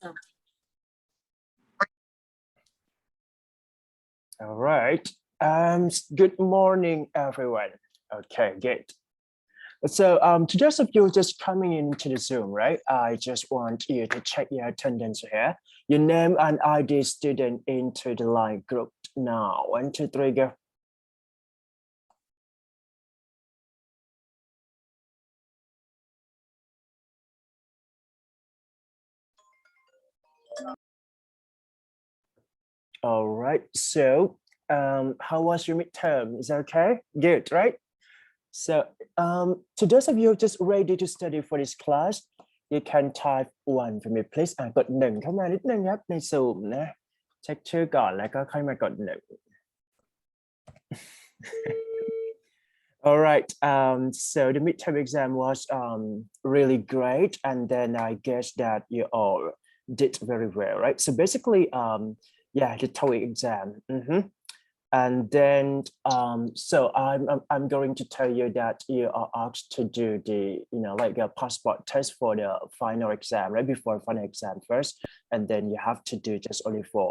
All right. Good morning, everyone. Okay, good. So to those of you just coming into the Zoom, right? I just want you to check your attendance here. Your name and ID student into the line group now. 1, 2, 3, go. All right. So how was your midterm? Is that okay? Good, right? So to those of you just ready to study for this class, you can type 1 for me, please. กด 1 เข้ามานิดนึงครับใน Zoom นะ เช็คชื่อก่อนแล้วก็ค่อยมากด 1 All right. So the midterm exam was really great, and then I guess that you all did very well, right? So basically, yeah, the TOEIC exam. And then so I'm going to tell you that you are asked to do the like a passport test for the final exam, right? Before final exam first, and then you have to do just only for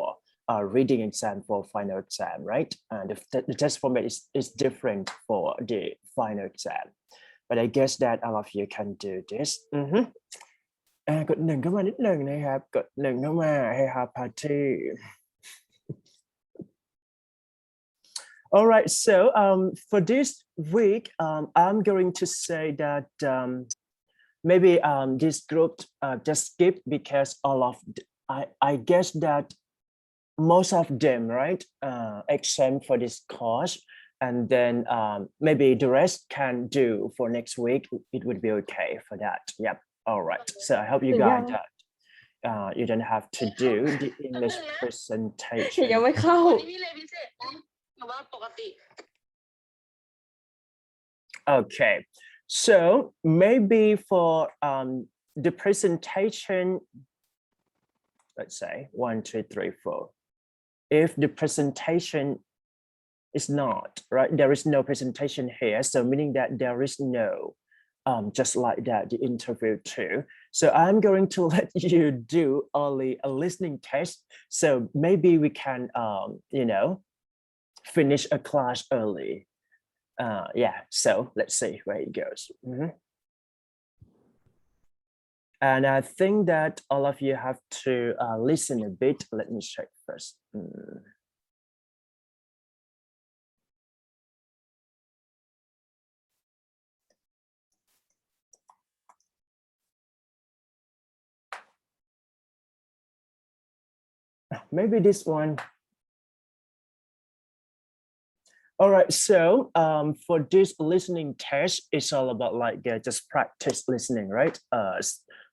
reading exam for final exam, right? And the test format is different for the final exam, but I guess that all of you can do this. กด 1 เข้ามานิดนึงนะครับกด 1 เข้ามาให้ have party. All right, so for this week, I'm going to say that maybe this group just skip because all of I guess that most of them, right, exempt for this course, and then maybe the rest can do for next week. It would be okay for that. Yep. All right. So I hope you guys that you don't have to do the English presentation. ยังไม่เข้า Okay, so maybe for the presentation, let's say 1, 2, 3, 4. If the presentation is not, right, there is no presentation here, so meaning that there is no just like that the interview too. So I'm going to let you do only a listening test, so maybe we can finish a class early. Yeah, so let's see where it goes. And I think that all of you have to listen a bit. Let me check first. Maybe this one. All right, so for this listening test, it's all about like just practice listening, right?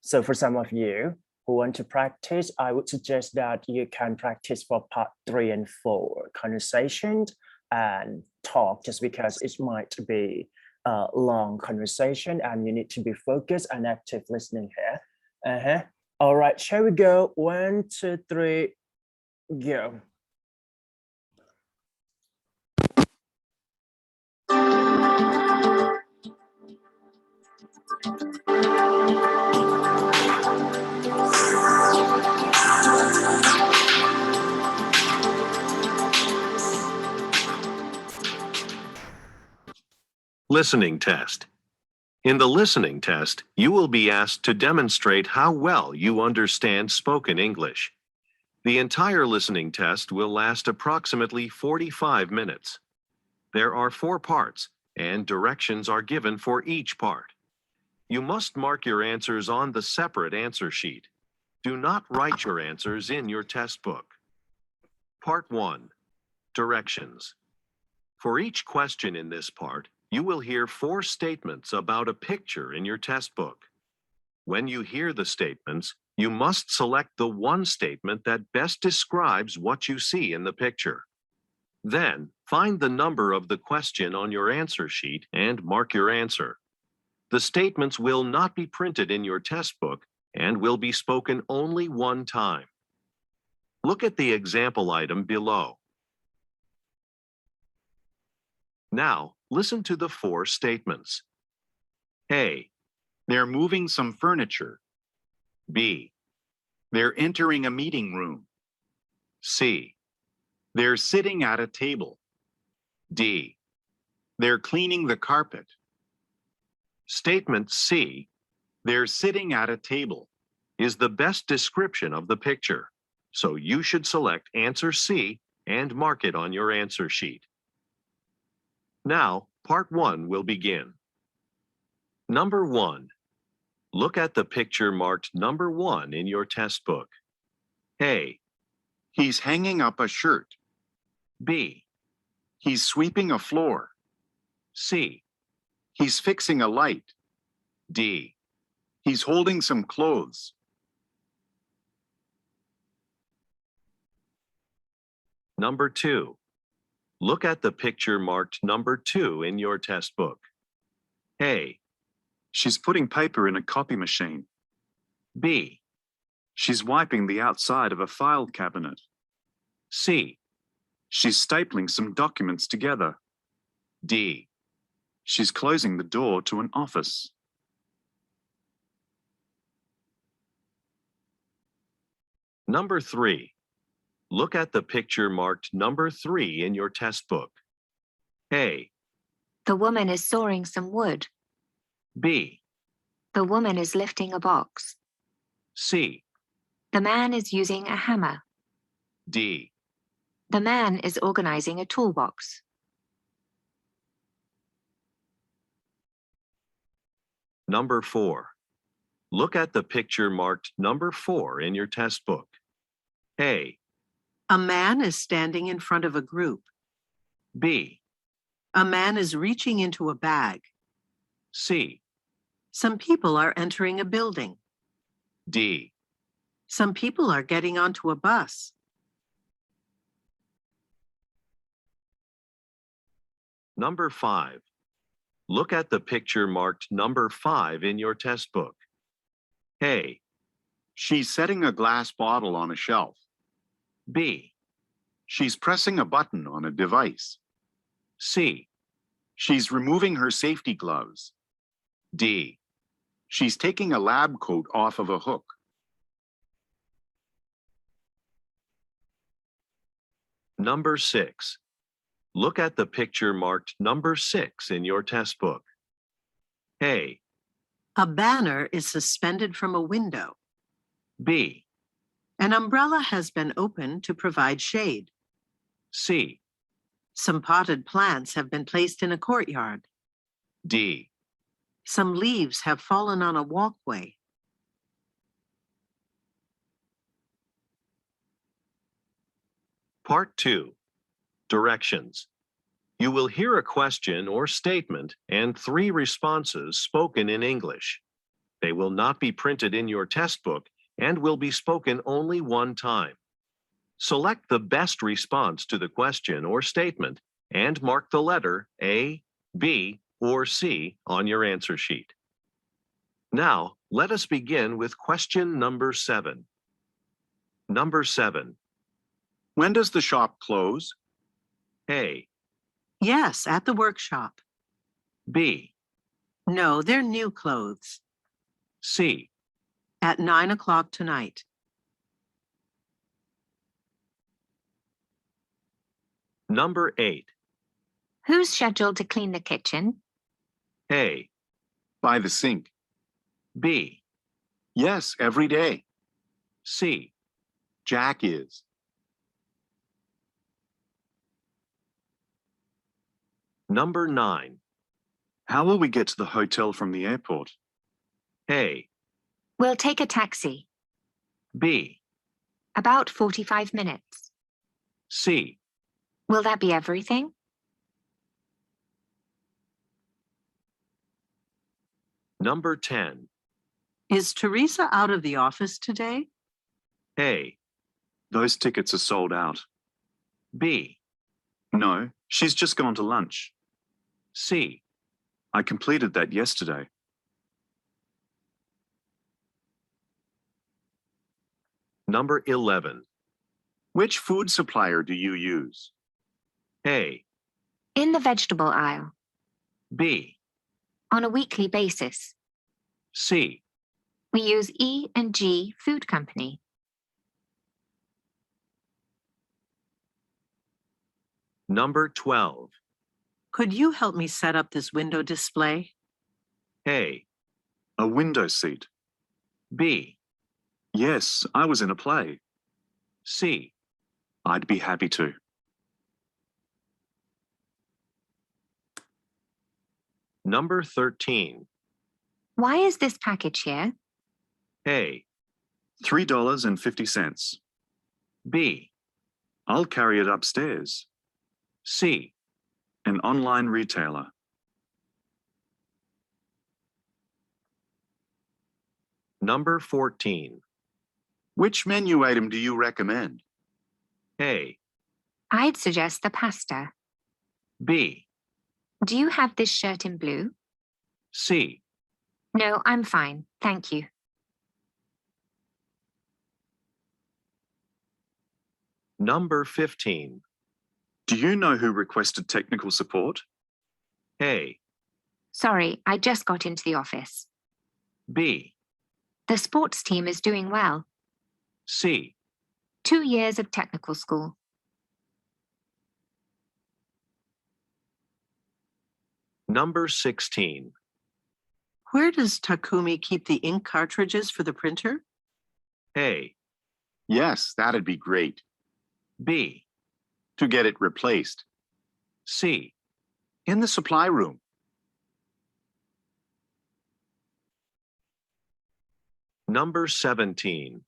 So for some of you who want to practice, I would suggest that you can practice for part 3 and 4, conversation and talk, just because it might be a long conversation and you need to be focused and active listening here. All right, shall we go? 1, 2, 3, go. Listening test. In the listening test, you will be asked to demonstrate how well you understand spoken English. The entire listening test will last approximately 45 minutes. There are 4 parts, and directions are given for each part. You must mark your answers on the separate answer sheet. Do not write your answers in your test book. Part 1. Directions. For each question in this part, you will hear 4 statements about a picture in your test book. When you hear the statements, you must select the one statement that best describes what you see in the picture. Then, find the number of the question on your answer sheet and mark your answer. The statements will not be printed in your test book and will be spoken only one time. Look at the example item below. Now, listen to the 4 statements. A. They're moving some furniture. B. They're entering a meeting room. C, They're sitting at a table. D. They're cleaning the carpet. Statement C They're sitting at a table. is the best description of the picture, so you should select answer C and mark it on your answer sheet. Now, part 1 will begin. Number 1. Look at the picture marked number 1 in your test book. A, He's hanging up a shirt. B, He's sweeping a floor. C, He's fixing a light. D. He's holding some clothes. Number 2. Look at the picture marked number 2 in your test book. A, She's putting paper in a copy machine. B, She's wiping the outside of a file cabinet. C, She's stapling some documents together. D. She's closing the door to an office. Number 3. Look at the picture marked number 3 in your test book. A, The woman is sawing some wood. B, The woman is lifting a box. C, The man is using a hammer. D. The man is organizing a toolbox. Number 4. Look at the picture marked number 4 in your test book. A, A man is standing in front of a group. B, A man is reaching into a bag. C, Some people are entering a building. D. Some people are getting onto a bus. Number 5. Look at the picture marked number 5 in your test book. A, She's setting a glass bottle on a shelf. B, She's pressing a button on a device. C, She's removing her safety gloves. D. She's taking a lab coat off of a hook. Number 6. Look at the picture marked number 6 in your test book. A, A banner is suspended from a window. B, An umbrella has been opened to provide shade. C, Some potted plants have been placed in a courtyard. D. Some leaves have fallen on a walkway. Part 2. Directions. You will hear a question or statement and 3 responses spoken in English. They will not be printed in your test book and will be spoken only one time. Select the best response to the question or statement and mark the letter A, B, or C on your answer sheet. Now, let us begin with question number 7. Number 7. When does the shop close? A, Yes, at the workshop. B, No, they're new clothes. C, At 9 o'clock tonight. Number 8. Who's scheduled to clean the kitchen? A, By the sink. B, Yes, every day. C, Jack is. Number 9. How will we get to the hotel from the airport? A, We'll take a taxi. B, About 45 minutes. C, Will that be everything? Number 10. Is Teresa out of the office today? A, Those tickets are sold out. B, No, she's just gone to lunch. C, I completed that yesterday. Number 11. Which food supplier do you use? A, In the vegetable aisle. B, On a weekly basis. C, We use E&G Food Company. Number 12. Could you help me set up this window display? A. A window seat. B. Yes, I was in a play. C. I'd be happy to. Number 13. Why is this package here? A. $3.50. B. I'll carry it upstairs. C. An online retailer. Number 14. Which menu item do you recommend? A. I'd suggest the pasta. B. Do you have this shirt in blue? C. No, I'm fine. Thank you. Number 15. Do you know who requested technical support? A. Sorry, I just got into the office. B. The sports team is doing well. C. 2 years of technical school. Number 16. Where does Takumi keep the ink cartridges for the printer? A. Yes, that'd be great. B. To get it replaced. C. In the supply room. Number 17.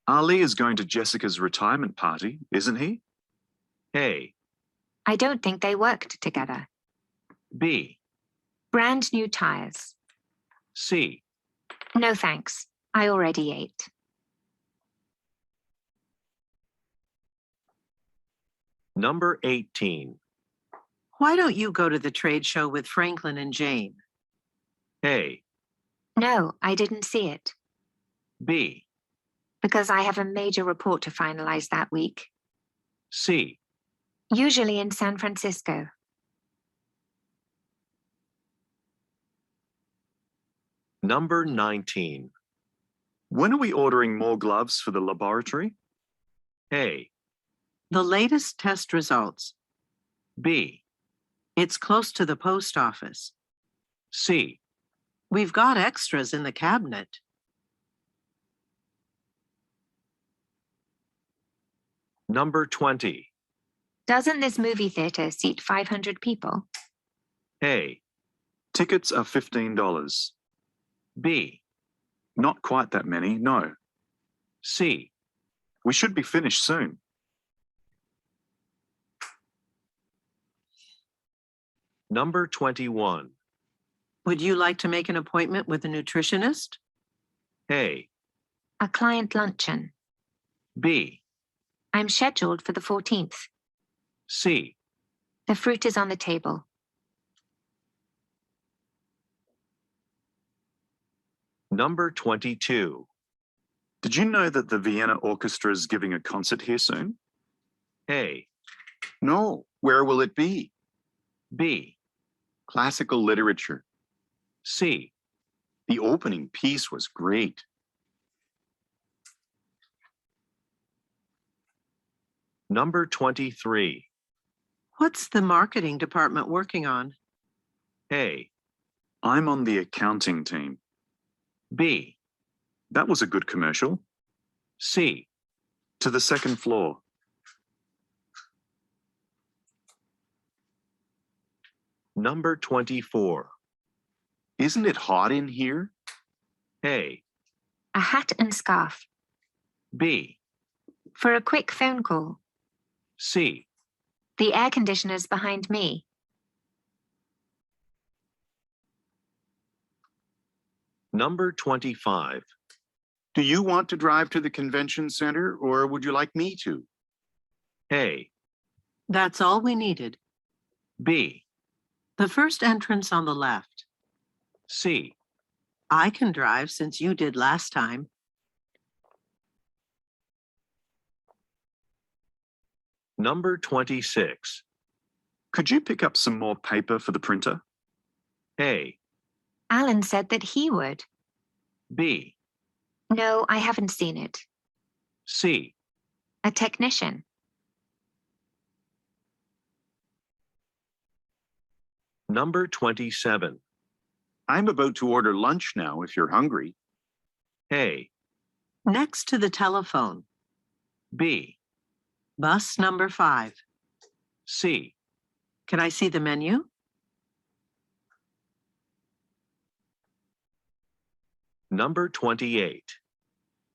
Ali is going to Jessica's retirement party, isn't he? A. I don't think they worked together. B. Brand new tires. C. No thanks. I already ate. Number 18. Why don't you go to the trade show with Franklin and Jane? A. No, I didn't see it. B. Because I have a major report to finalize that week. C. Usually in San Francisco. Number 19. When are we ordering more gloves for the laboratory? A. The latest test results. B. It's close to the post office. C. We've got extras in the cabinet. Number 20. Doesn't this movie theater seat 500 people? A. Tickets are $15. B. Not quite that many, no. C. We should be finished soon. Number 21. Would you like to make an appointment with a nutritionist? A. A client luncheon. B. I'm scheduled for the 14th. C. The fruit is on the table. Number 22. Did you know that the Vienna Orchestra is giving a concert here soon? A. No, where will it be? B. Classical literature. C. The opening piece was great. Number 23. What's the marketing department working on? A. I'm on the accounting team. B. That was a good commercial. C. To the second floor. Number 24. Isn't it hot in here? A. A hat and scarf. B. For a quick phone call. C. The air conditioner's behind me. Number 25. Do you want to drive to the convention center or would you like me to? A. That's all we needed. B. The first entrance on the left. C. I can drive since you did last time. Number 26. Could you pick up some more paper for the printer? A. Alan said that he would. B. No, I haven't seen it. C. A technician. Number 27. I'm about to order lunch now if you're hungry. A. Next to the telephone. B. Bus number 5. C. Can I see the menu? Number 28.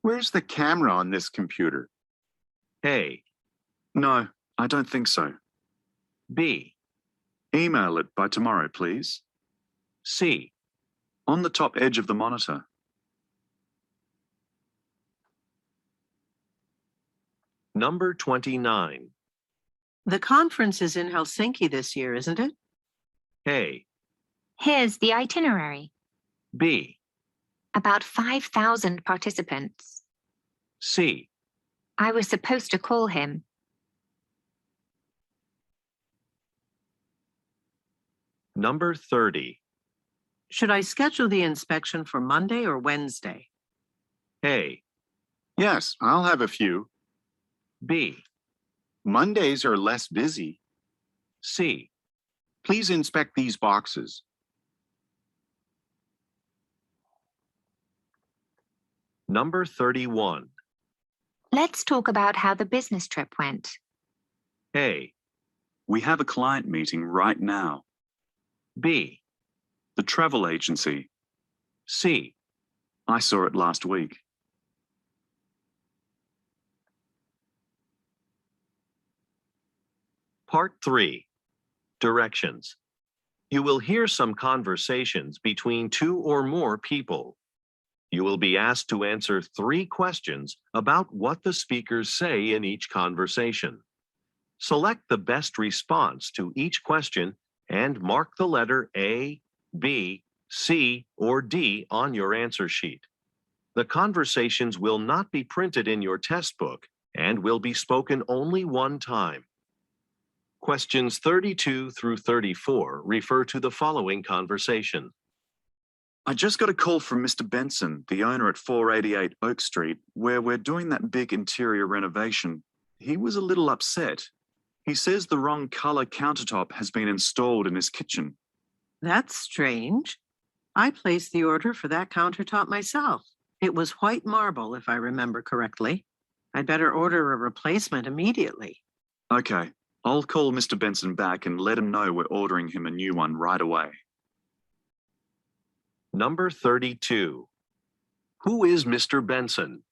Where's the camera on this computer? A. No, I don't think so. B. Email it by tomorrow, please. C. On the top edge of the monitor. Number 29. The conference is in Helsinki this year, isn't it? A. Here's the itinerary. B. About 5,000 participants. C. I was supposed to call him. Number 30. Should I schedule the inspection for Monday or Wednesday? A. Yes, I'll have a few. B. Mondays are less busy. C. Please inspect these boxes. Number 31. Let's talk about how the business trip went. A. We have a client meeting right now. B. The travel agency. C. I saw it last week. Part 3. Directions. You will hear some conversations between 2 or more people. You will be asked to answer 3 questions about what the speakers say in each conversation. Select the best response to each question and mark the letter A, B, C, or D on your answer sheet. The conversations will not be printed in your test book and will be spoken only one time. Questions 32 through 34 refer to the following conversation. I just got a call from Mr. Benson, the owner at 488 Oak Street, where we're doing that big interior renovation. He was a little upset. He says the wrong color countertop has been installed in his kitchen. That's strange. I placed the order for that countertop myself. It was white marble, if I remember correctly. I'd better order a replacement immediately. Okay, I'll call Mr. Benson back and let him know we're ordering him a new one right away. Number 32. Who is Mr. Benson?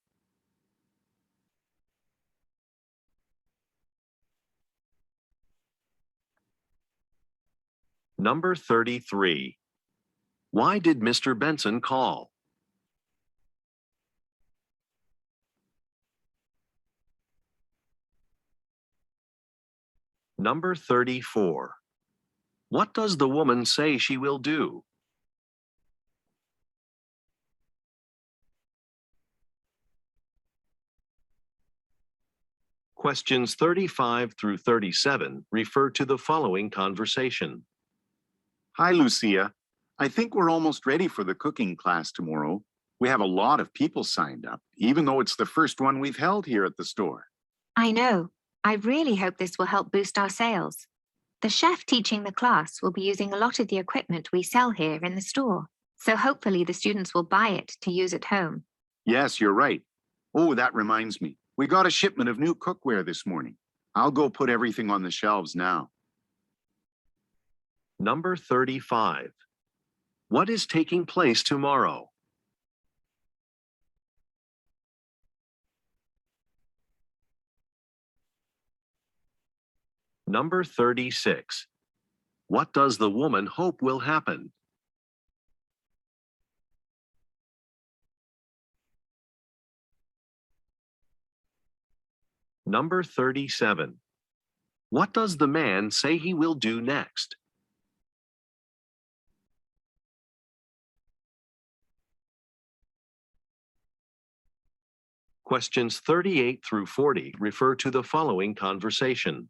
Number 33. Why did Mr. Benson call? Number 34. What does the woman say she will do? Questions 35 through 37 refer to the following conversation. Hi, Lucia. I think we're almost ready for the cooking class tomorrow. We have a lot of people signed up, even though it's the first one we've held here at the store. I know. I really hope this will help boost our sales. The chef teaching the class will be using a lot of the equipment we sell here in the store. So hopefully the students will buy it to use at home. Yes, you're right. Oh, that reminds me. We got a shipment of new cookware this morning. I'll go put everything on the shelves now. Number 35. What is taking place tomorrow? Number 36. What does the woman hope will happen? Number 37. What does the man say he will do next? Questions 38 through 40 refer to the following conversation.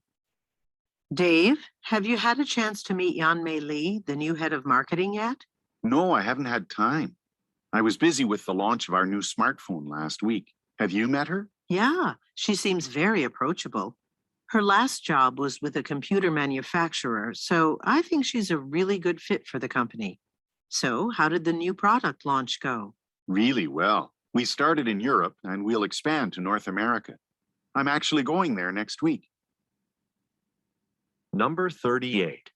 Dave, have you had a chance to meet Yanmei Lee, the new head of marketing yet? No, I haven't had time. I was busy with the launch of our new smartphone last week. Have you met her? Yeah, she seems very approachable. Her last job was with a computer manufacturer, so I think she's a really good fit for the company. So, how did the new product launch go? Really well. We started in Europe and we'll expand to North America. I'm actually going there next week. Number 38.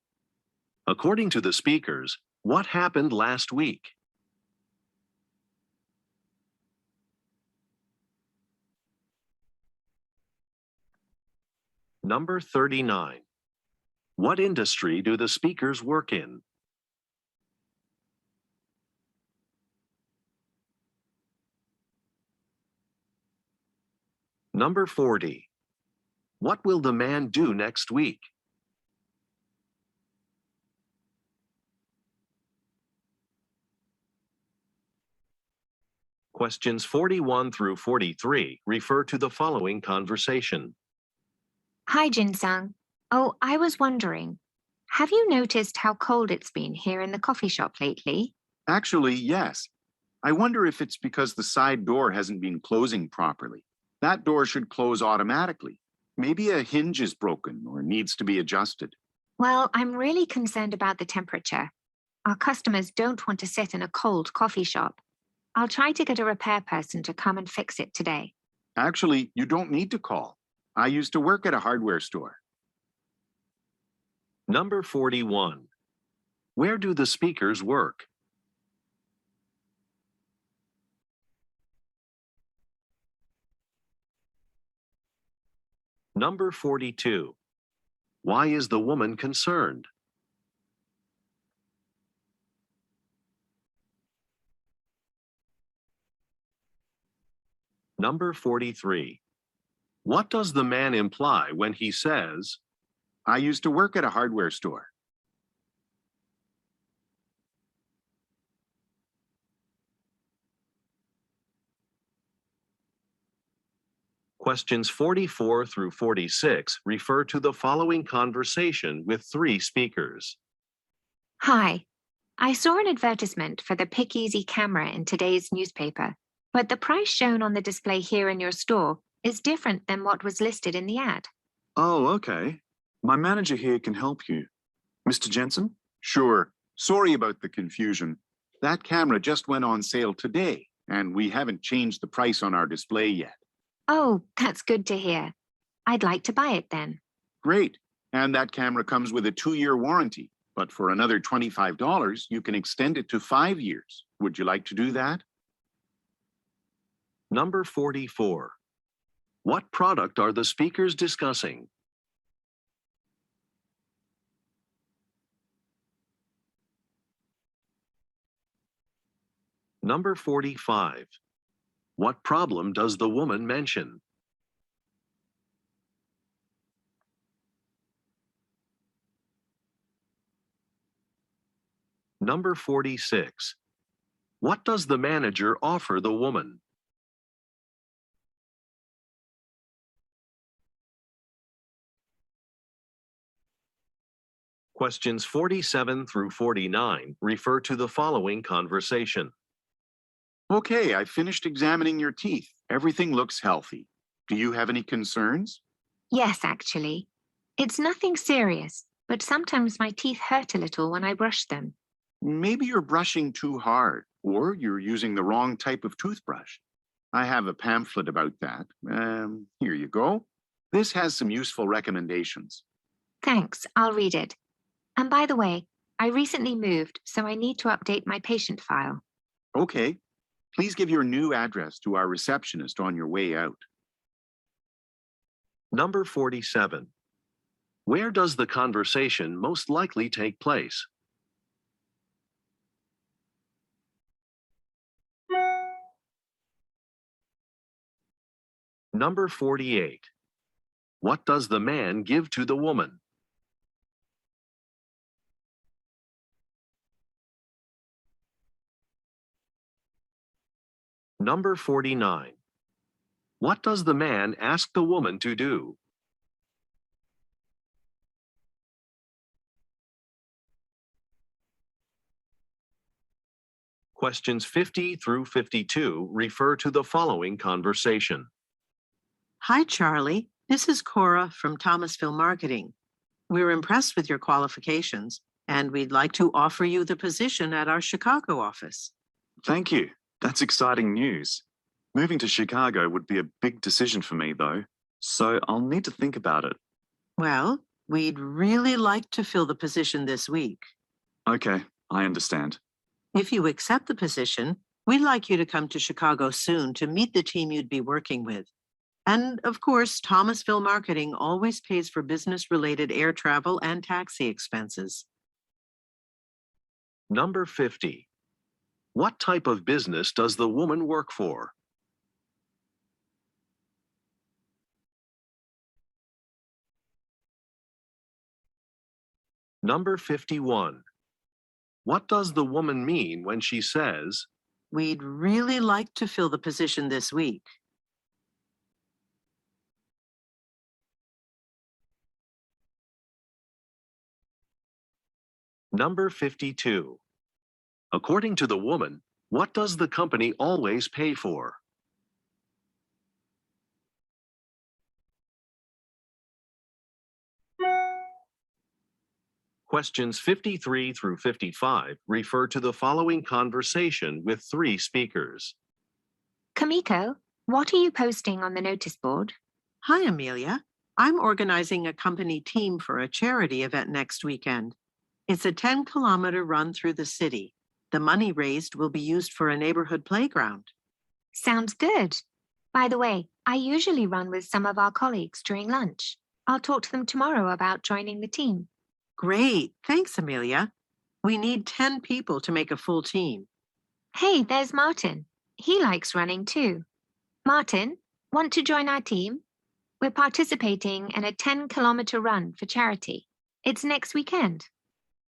According to the speakers, what happened last week? Number 39. What industry do the speakers work in? Number 40. What will the man do next week? Questions 41 through 43 refer to the following conversation. Hi, Jin-sang. Oh, I was wondering, have you noticed how cold it's been here in the coffee shop lately? Actually, yes. I wonder if it's because the side door hasn't been closing properly. That door should close automatically. Maybe a hinge is broken or needs to be adjusted. Well, I'm really concerned about the temperature. Our customers don't want to sit in a cold coffee shop. I'll try to get a repair person to come and fix it today. Actually, you don't need to call. I used to work at a hardware store. Number 41. Where do the speakers work? Number 42. Why is the woman concerned? Number 43. What does the man imply when he says, I used to work at a hardware store. questions 44 through 46 refer to the following conversation with 3 speakers? Hi, I saw an advertisement for the Pick Easy camera in today's newspaper, but the price shown on the display here in your store is different than what was listed in the ad. Oh, okay. My manager here can help you. Mr. Jensen? Sure. Sorry about the confusion. That camera just went on sale today, and we haven't changed the price on our display yet. Oh, that's good to hear. I'd like to buy it then. Great. And that camera comes with a 2-year warranty. But for another $25, you can extend it to 5 years. Would you like to do that? Number 44. What product are the speakers discussing? Number 45. What problem does the woman mention? Number 46. What does the manager offer the woman? Questions 47 through 49 refer to the following conversation. Okay, I finished examining your teeth. Everything looks healthy. Do you have any concerns? Yes, actually. It's nothing serious, but sometimes my teeth hurt a little when I brush them. Maybe you're brushing too hard, or you're using the wrong type of toothbrush. I have a pamphlet about that. Here you go. This has some useful recommendations. Thanks, I'll read it. And by the way, I recently moved, so I need to update my patient file. Okay. Please give your new address to our receptionist on your way out. Number 47. Where does the conversation most likely take place? Number 48. What does the man give to the woman? Number 49. What does the man ask the woman to do? Questions 50 through 52 refer to the following conversation. Hi, Charlie. This is Cora from Thomasville Marketing. We're impressed with your qualifications, and we'd like to offer you the position at our Chicago office. Thank you. That's exciting news. Moving to Chicago would be a big decision for me, though, so I'll need to think about it. Well, we'd really like to fill the position this week. Okay, I understand. If you accept the position, we'd like you to come to Chicago soon to meet the team you'd be working with. And of course, Thomasville Marketing always pays for business-related air travel and taxi expenses. Number 50. What type of business does the woman work for? Number 51. What does the woman mean when she says, We'd really like to fill the position this week. Number 52. According to the woman, what does the company always pay for? Questions 53 through 55 refer to the following conversation with 3 speakers. Kamiko, what are you posting on the notice board? Hi, Amelia. I'm organizing a company team for a charity event next weekend. It's a 10-kilometer run through the city. The money raised will be used for a neighborhood playground. Sounds good. By the way, I usually run with some of our colleagues during lunch. I'll talk to them tomorrow about joining the team. Great. Thanks, Amelia. We need 10 people to make a full team. Hey, there's Martin. He likes running too. Martin, want to join our team? We're participating in a 10-kilometer run for charity. It's next weekend.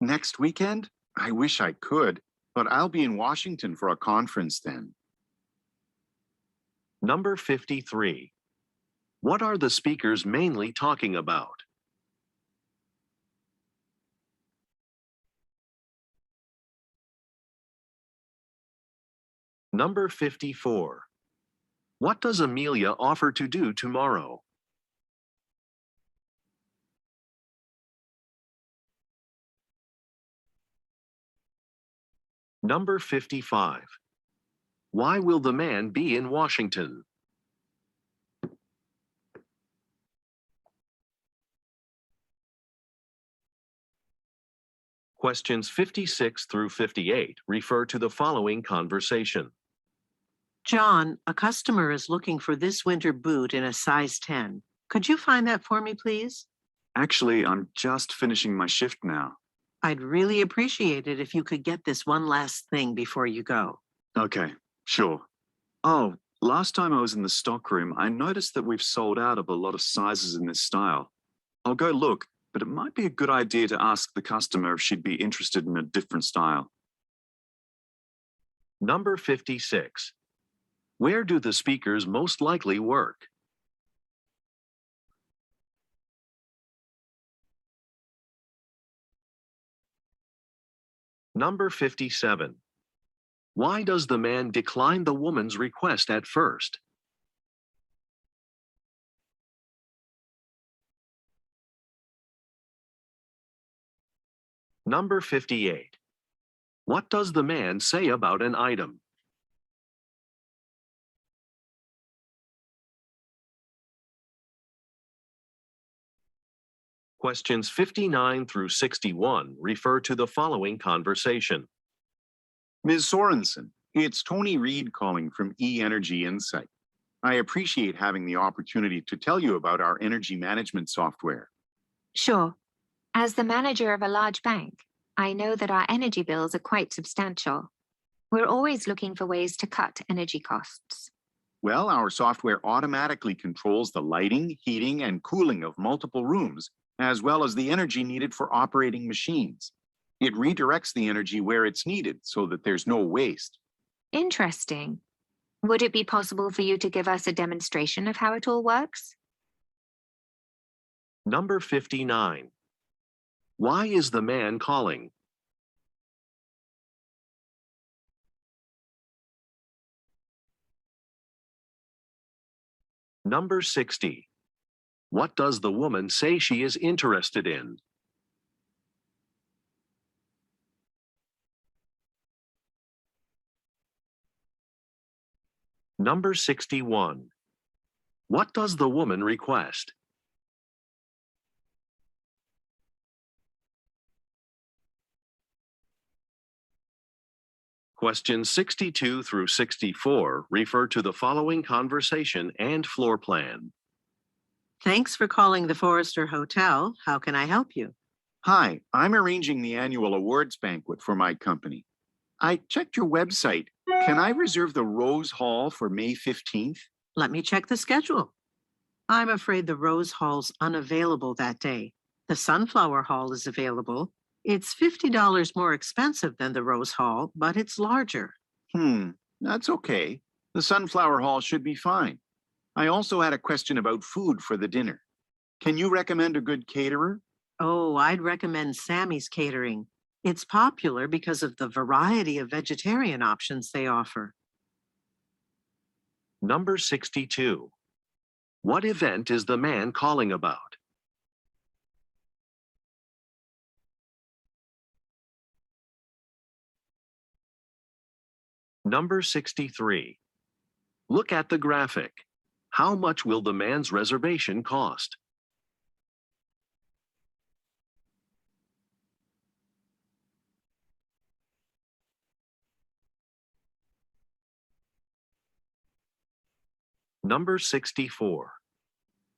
Next weekend? I wish I could, but I'll be in Washington for a conference then. Number 53. What are the speakers mainly talking about? Number 54. What does Amelia offer to do tomorrow? Number 55. Why will the man be in Washington? Questions 56 through 58 refer to the following conversation. John, a customer is looking for this winter boot in a size 10. Could you find that for me, please? Actually, I'm just finishing my shift now. I'd really appreciate it if you could get this one last thing before you go. Okay, sure. Oh, last time I was in the stockroom, I noticed that we've sold out of a lot of sizes in this style. I'll go look, but it might be a good idea to ask the customer if she'd be interested in a different style. Number 56. Where do the speakers most likely work? Number 57. Why does the man decline the woman's request at first? Number 58. What does the man say about an item? Questions 59 through 61 refer to the following conversation. Ms. Sorensen, it's Tony Reed calling from E-Energy Insight. I appreciate having the opportunity to tell you about our energy management software. Sure. As the manager of a large bank, I know that our energy bills are quite substantial. We're always looking for ways to cut energy costs. Well, our software automatically controls the lighting, heating, and cooling of multiple rooms, as well as the energy needed for operating machines. It redirects the energy where it's needed so that there's no waste. Interesting. Would it be possible for you to give us a demonstration of how it all works? Number 59. Why is the man calling? Number 60. What does the woman say she is interested in? Number 61. What does the woman request? Questions 62 through 64 refer to the following conversation and floor plan. Thanks for calling the Forrester Hotel. How can I help you? Hi, I'm arranging the annual awards banquet for my company. I checked your website. Can I reserve the Rose Hall for May 15th? Let me check the schedule. I'm afraid the Rose Hall's unavailable that day. The Sunflower Hall is available. It's $50 more expensive than the Rose Hall, but it's larger. That's okay. The Sunflower Hall should be fine. I also had a question about food for the dinner. Can you recommend a good caterer? Oh, I'd recommend Sammy's Catering. It's popular because of the variety of vegetarian options they offer. Number 62. What event is the man calling about? Number 63. Look at the graphic. How much will the man's reservation cost? Number 64.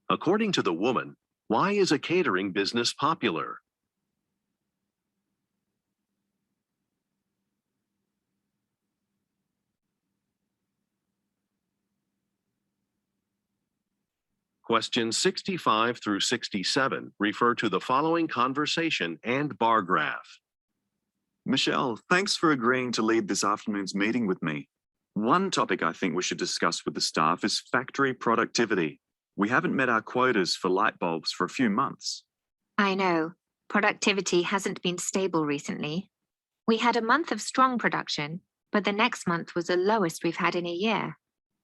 According to the woman, why is a catering business popular? Questions 65 through 67 refer to the following conversation and bar graph. Michelle, thanks for agreeing to lead this afternoon's meeting with me. One topic I think we should discuss with the staff is factory productivity. We haven't met our quotas for light bulbs for a few months. I know. Productivity hasn't been stable recently. We had a month of strong production, but the next month was the lowest we've had in a year.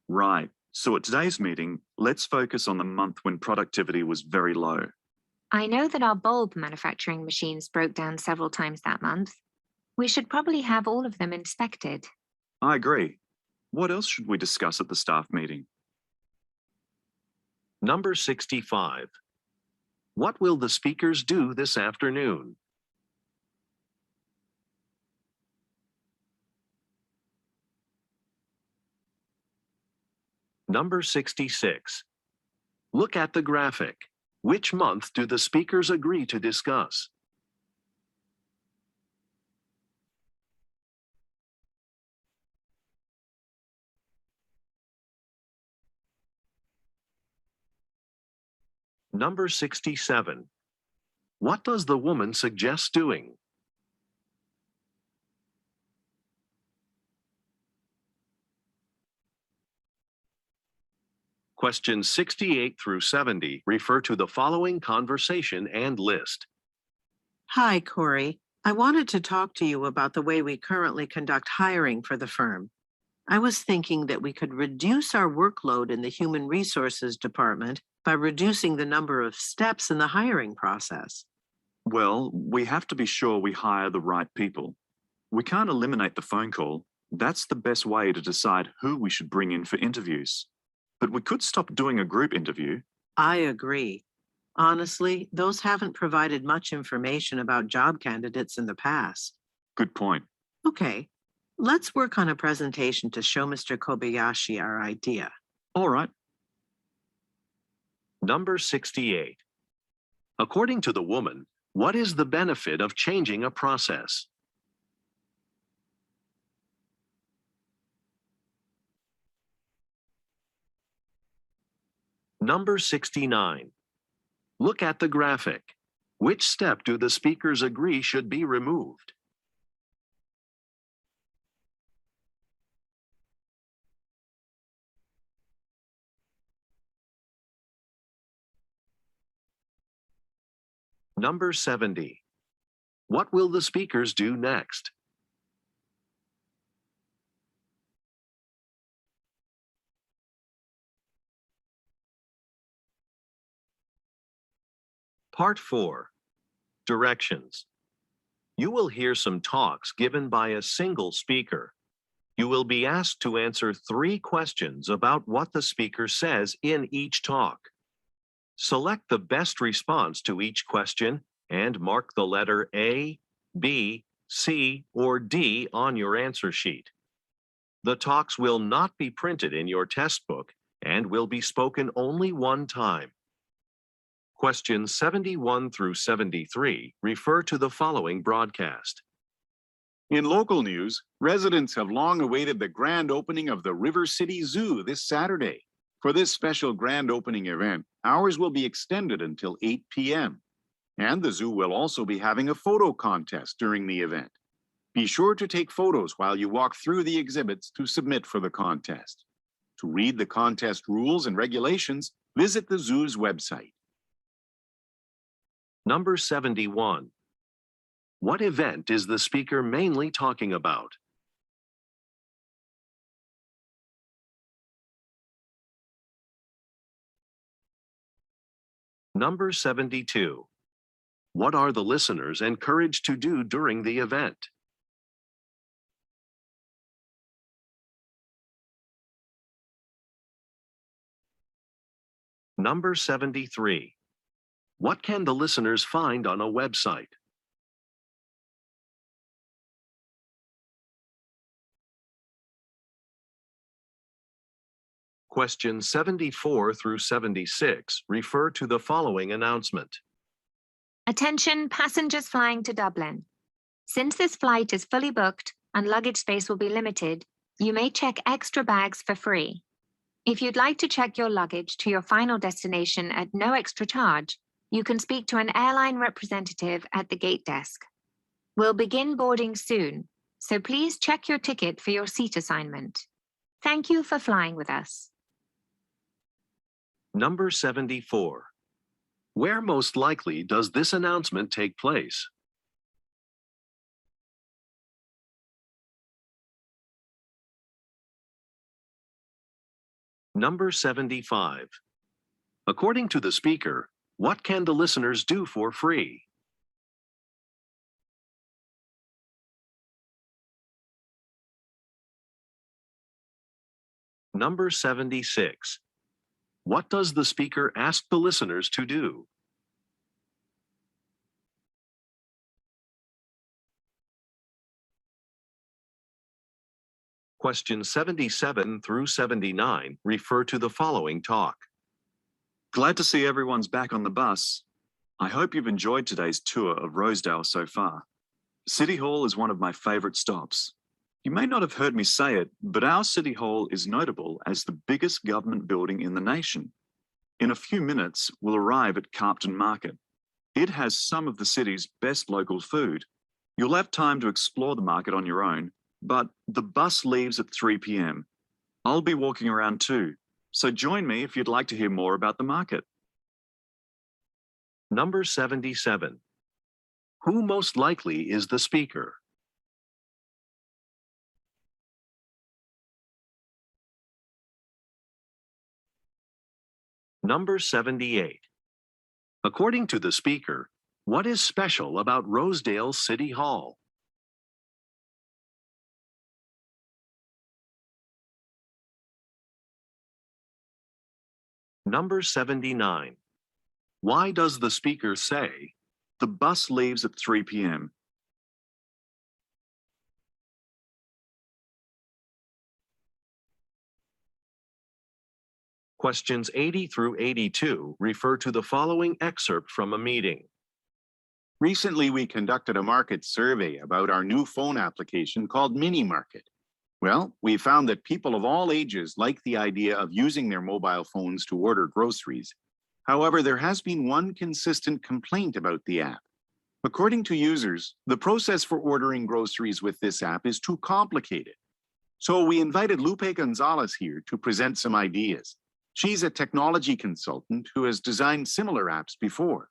Right. So at today's meeting, let's focus on the month when productivity was very low. I know that our bulb manufacturing machines broke down several times that month. We should probably have all of them inspected. I agree. What else should we discuss at the staff meeting? Number 65. What will the speakers do this afternoon? Number 66. Look at the graphic. Which month do the speakers agree to discuss? Number 67. What does the woman suggest doing? Questions 68 through 70 refer to the following conversation and list. Hi, Corey. I wanted to talk to you about the way we currently conduct hiring for the firm. I was thinking that we could reduce our workload in the human resources department by reducing the number of steps in the hiring process. Well, we have to be sure we hire the right people. We can't eliminate the phone call. That's the best way to decide who we should bring in for interviews. But we could stop doing a group interview. I agree. Honestly, those haven't provided much information about job candidates in the past. Good point. Okay, let's work on a presentation to show Mr. Kobayashi our idea. All right. Number 68. According to the woman, what is the benefit of changing a process? Number 69. Look at the graphic. Which step do the speakers agree should be removed? Number 70. What will the speakers do next? Part 4. Directions. You will hear some talks given by a single speaker. You will be asked to answer 3 questions about what the speaker says in each talk. Select the best response to each question and mark the letter A, B, C, or D on your answer sheet. The talks will not be printed in your test book and will be spoken only one time. Questions 71 through 73 refer to the following broadcast. In local news, residents have long awaited the grand opening of the River City Zoo this Saturday. For this special grand opening event, hours will be extended until 8 p.m. And the zoo will also be having a photo contest during the event. Be sure to take photos while you walk through the exhibits to submit for the contest. To read the contest rules and regulations, visit the zoo's website. Number 71. What event is the speaker mainly talking about? Number 72. What are the listeners encouraged to do during the event? Number 73. What can the listeners find on a website? Questions 74 through 76 refer to the following announcement. Attention passengers flying to Dublin. Since this flight is fully booked and luggage space will be limited, you may check extra bags for free. If you'd like to check your luggage to your final destination at no extra charge, you can speak to an airline representative at the gate desk. We'll begin boarding soon, so please check your ticket for your seat assignment. Thank you for flying with us. Number 74. Where most likely does this announcement take place? Number 75. According to the speaker, what can the listeners do for free? Number 76. What does the speaker ask the listeners to do? Questions 77 through 79 refer to the following talk. Glad to see everyone's back on the bus. I hope you've enjoyed today's tour of Rosedale so far. City Hall is one of my favorite stops. You may not have heard me say it, but our City Hall is notable as the biggest government building in the nation. In a few minutes, we'll arrive at Carpton Market. It has some of the city's best local food. You'll have time to explore the market on your own, but the bus leaves at 3 p.m. I'll be walking around too, so join me if you'd like to hear more about the market. Number 77. Who most likely is the speaker? Number 78. According to the speaker, what is special about Rosedale City Hall? Number 79. Why does the speaker say, the bus leaves at 3 p.m.? Questions 80 through 82 refer to the following excerpt from a meeting. Recently, we conducted a market survey about our new phone application called Mini Market. Well, we found that people of all ages like the idea of using their mobile phones to order groceries. However, there has been one consistent complaint about the app. According to users, the process for ordering groceries with this app is too complicated. So we invited Lupe Gonzalez here to present some ideas. She's a technology consultant who has designed similar apps before.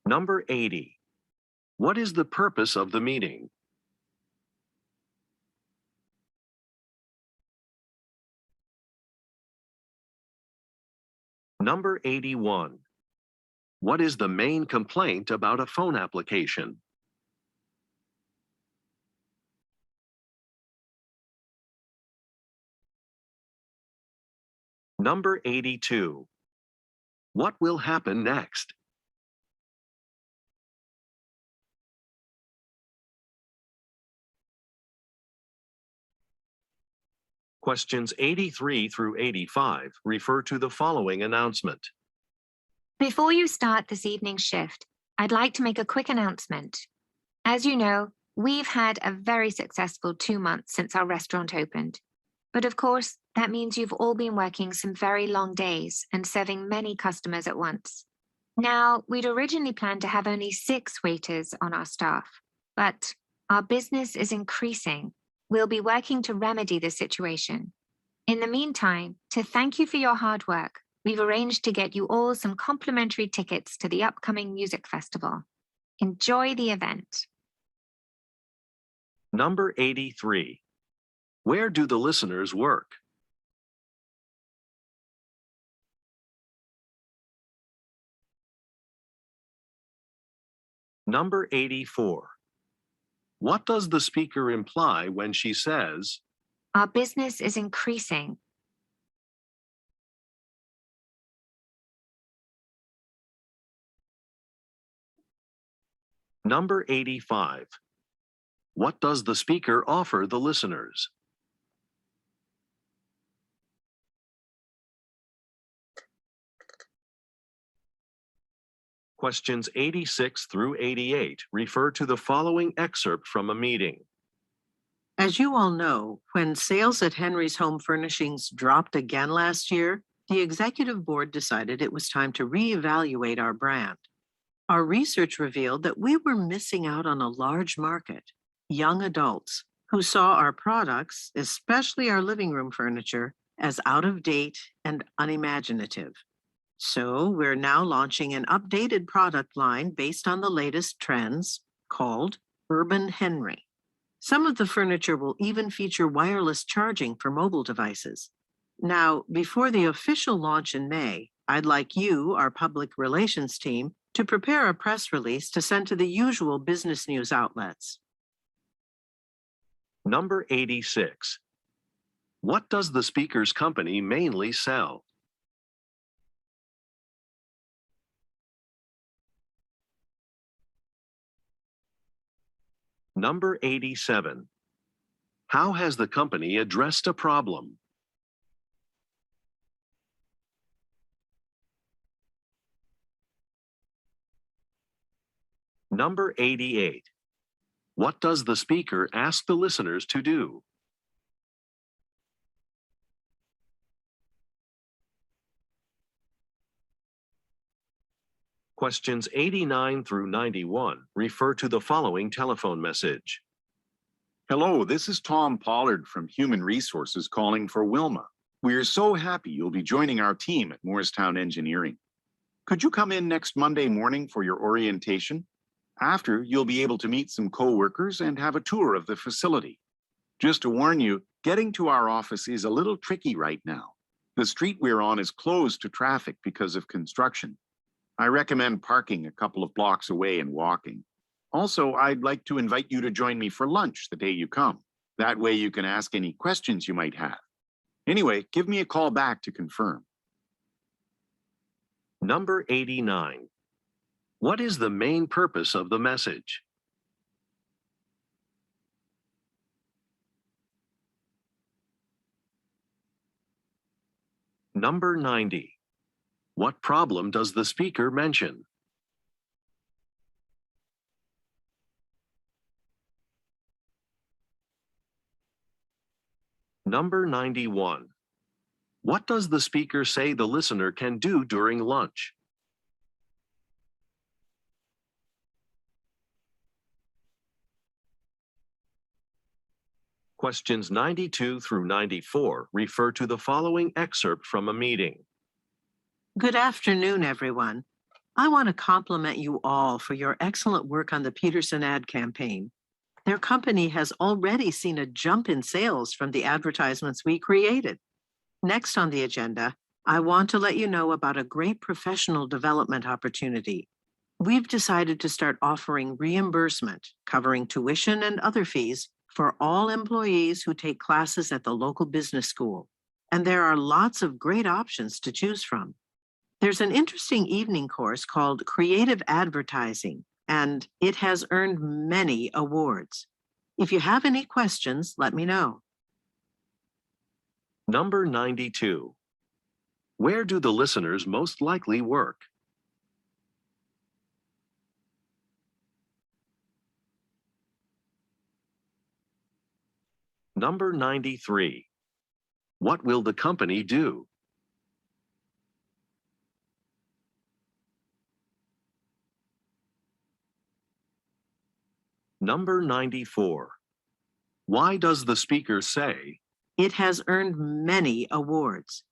Number 80. What is the purpose of the meeting? Number 81. What is the main complaint about a phone application? Number 82. What will happen next? Questions 83 through 85 refer to the following announcement. Before you start this evening's shift, I'd like to make a quick announcement. As you know, we've had a very successful 2 months since our restaurant opened. But of course, that means you've all been working some very long days and serving many customers at once. Now, we'd originally planned to have only 6 waiters on our staff, but our business is increasing. We'll be working to remedy this situation. In the meantime, to thank you for your hard work, we've arranged to get you all some complimentary tickets to the upcoming music festival. Enjoy the event. Number 83. Where do the listeners work? Number 84. What does the speaker imply when she says, Our business is increasing. Number 85. What does the speaker offer the listeners? Questions 86 through 88 refer to the following excerpt from a meeting. As you all know, when sales at Henry's Home Furnishings dropped again last year, the executive board decided it was time to reevaluate our brand. Our research revealed that we were missing out on a large market, young adults, who saw our products, especially our living room furniture, as out of date and unimaginative. So we're now launching an updated product line based on the latest trends called Urban Henry. Some of the furniture will even feature wireless charging for mobile devices. Now, before the official launch in May, I'd like you, our public relations team, to prepare a press release to send to the usual business news outlets. Number 86. What does the speaker's company mainly sell? Number 87. How has the company addressed a problem? Number 88. What does the speaker ask the listeners to do? Questions 89 through 91 refer to the following telephone message. Hello, this is Tom Pollard from Human Resources calling for Wilma. We are so happy you'll be joining our team at Morristown Engineering. Could you come in next Monday morning for your orientation? After, you'll be able to meet some co-workers and have a tour of the facility. Just to warn you, getting to our office is a little tricky right now. The street we're on is closed to traffic because of construction. I recommend parking a couple of blocks away and walking. Also, I'd like to invite you to join me for lunch the day you come. That way you can ask any questions you might have. Anyway, give me a call back to confirm. Number 89. What is the main purpose of the message? Number 90. What problem does the speaker mention? Number 91. What does the speaker say the listener can do during lunch? Questions 92 through 94 refer to the following excerpt from a meeting. Good afternoon, everyone. I want to compliment you all for your excellent work on the Peterson ad campaign. Their company has already seen a jump in sales from the advertisements we created. Next on the agenda, I want to let you know about a great professional development opportunity. We've decided to start offering reimbursement, covering tuition and other fees for all employees who take classes at the local business school. And there are lots of great options to choose from. There's an interesting evening course called Creative Advertising, and it has earned many awards. If you have any questions, let me know. Number 92. Where do the listeners most likely work? Number 93. What will the company do? Number 94. Why does the speaker say, It has earned many awards.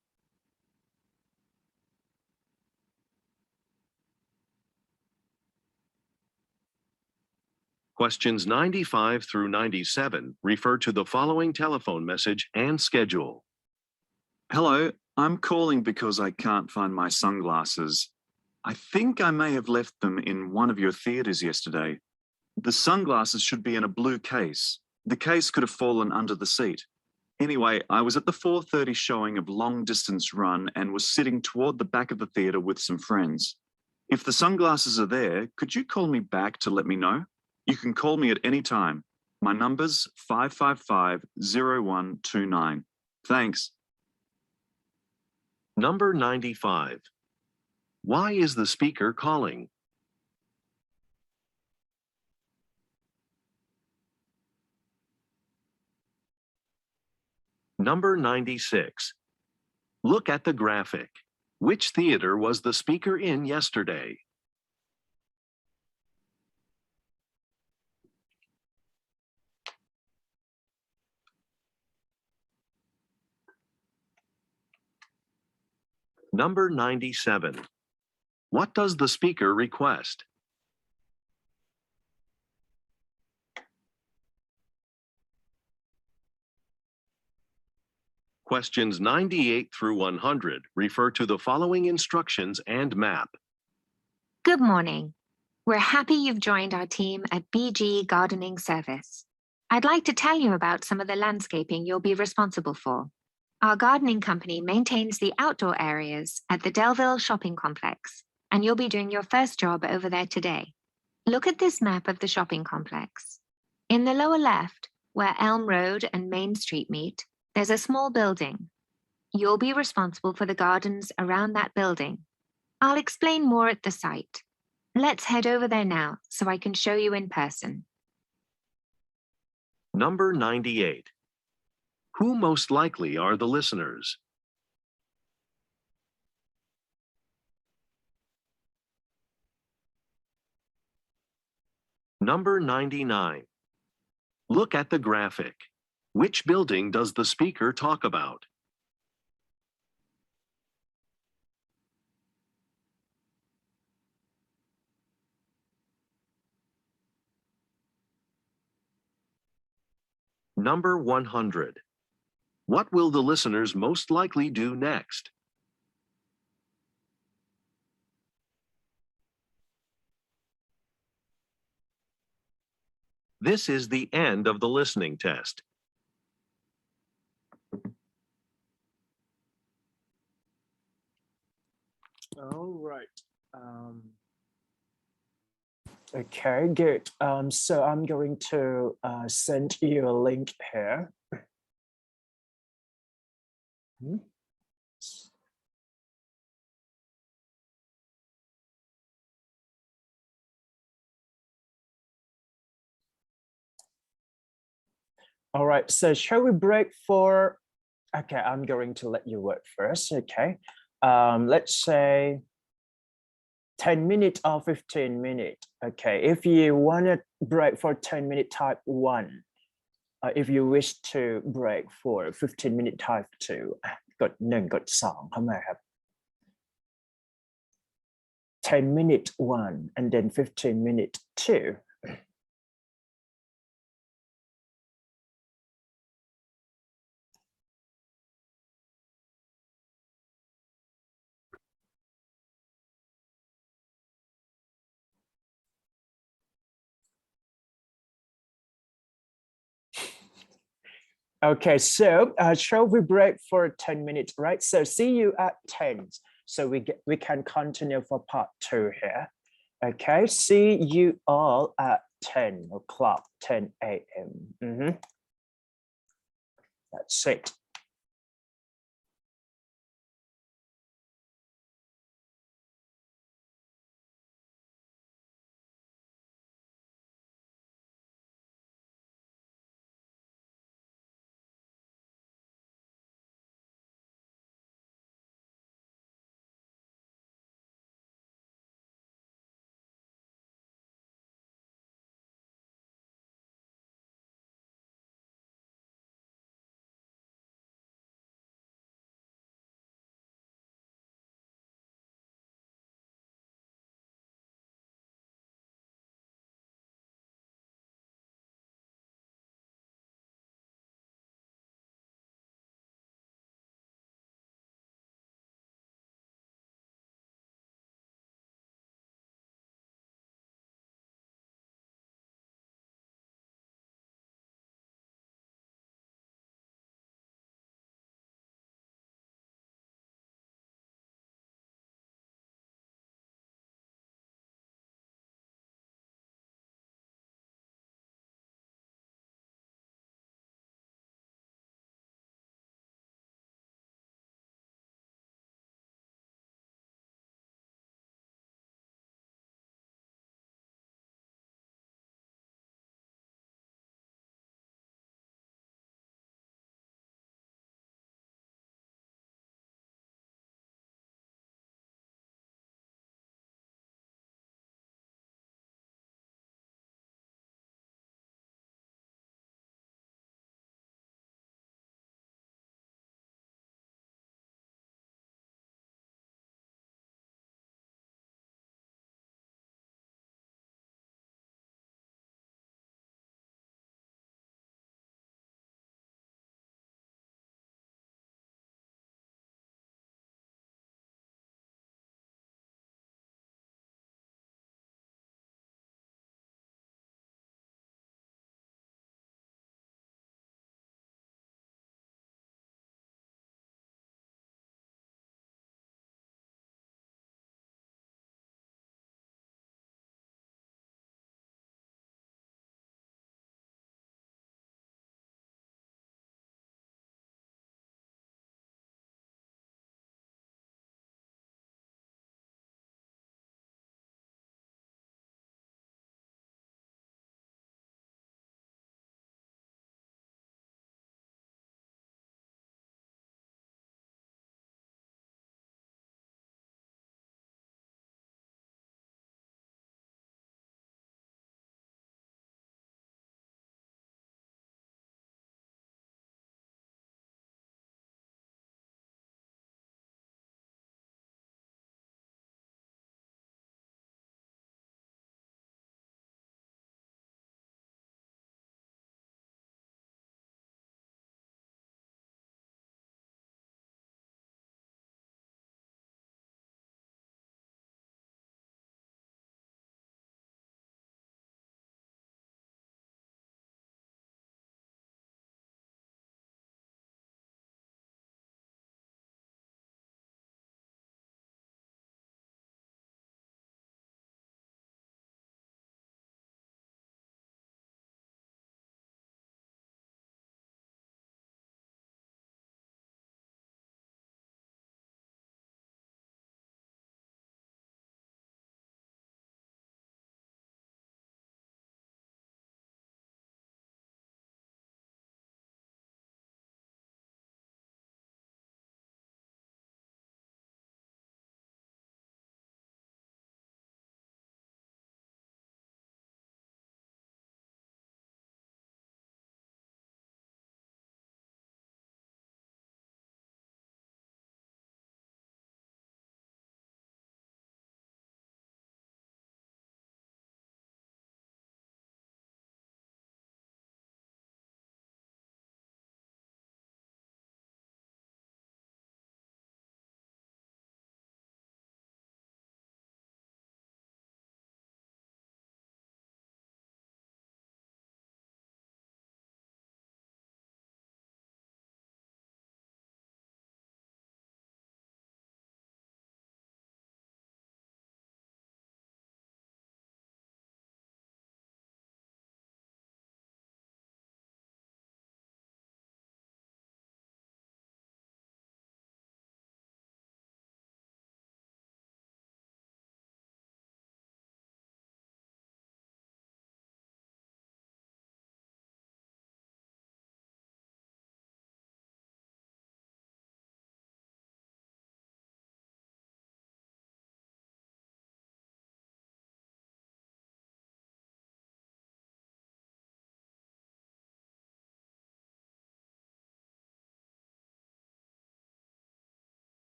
questions 95 through 97 refer to the following telephone message and schedule? Hello, I'm calling because I can't find my sunglasses. I think I may have left them in one of your theaters yesterday. The sunglasses should be in a blue case. The case could have fallen under the seat. Anyway, I was at the 4:30 showing of Long Distance Run and was sitting toward the back of the theater with some friends. If the sunglasses are there, could you call me back to let me know? You can call me at any time. My number's 555-0129. Thanks. Number 95. Why is the speaker calling? Number 96. Look at the graphic. Which theater was the speaker in yesterday? Number 97. What does the speaker request? Questions 98 through 100 refer to the following instructions and map. Good morning. We're happy you've joined our team at BG Gardening Service. I'd like to tell you about some of the landscaping you'll be responsible for. Our gardening company maintains the outdoor areas at the Delville Shopping Complex, and you'll be doing your first job over there today. Look at this map of the shopping complex. In the lower left, where Elm Road and Main Street meet, there's a small building. You'll be responsible for the gardens around that building. I'll explain more at the site. Let's head over there now so I can show you in person. Number 98. Who most likely are the listeners? Number 99. Look at the graphic. Which building does the speaker talk about? Number 100. What will the listeners most likely do next? This is the end of the listening test. All right. Okay, good. So I'm going to send you a link here. All right, so shall we break for, okay, I'm going to let you work first, okay. Let's say 10 minutes or 15 minutes, okay. If you want to break for 10 minute, type 1. If you wish to break for 15 minute, type 2. กด 1 กด 2 เข้ามาครับ 10 minute 1 and then 15 minute 2. Okay, so shall we break for 10 minutes, right? So see you at 10. So we can continue for part 2 here. Okay, see you all at 10 o'clock, 10 a.m. That's it.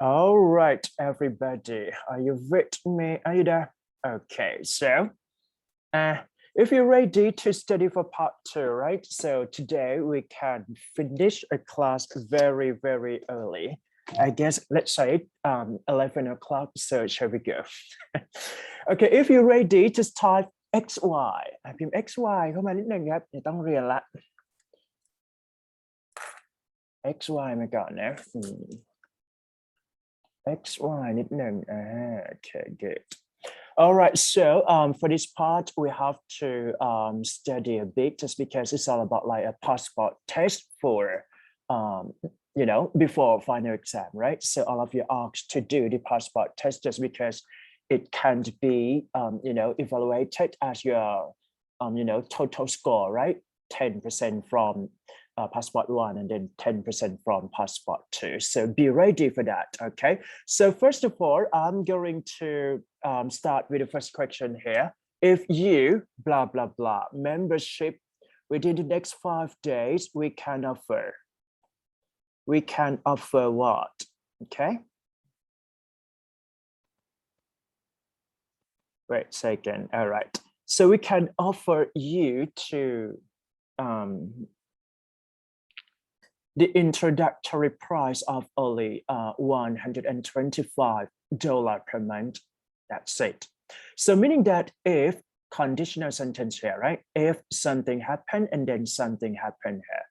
All right, everybody, are you with me? Are you there? Okay, so if you're ready to study for part 2, right? So today we can finish a class very, very early. I guess let's say 11 o'clock. So shall we go? Okay, if you're ready, just type XY. พิมพ์ XY เข้ามานิดนึงครับเดี๋ยวต้องเรียนละ XY มาก่อนนะ XY นิดนึง okay, good. All right, so for this part, we have to study a bit just because it's all about like a passport test for, you know, before final exam, right? So all of you asked to do the passport test just because it can't be, you know, evaluated as your, you know, total score, right? 10% from passport 1 and then 10% from passport 2. So be ready for that, okay? So first of all, I'm going to start with the first question here. If you, blah, blah, blah, membership within the next 5 days, we can offer what, okay? Wait a second, all right. So we can offer you to the introductory price of only $125 per month. That's it. So meaning that if conditional sentence here, right? If something happened and then something happened here,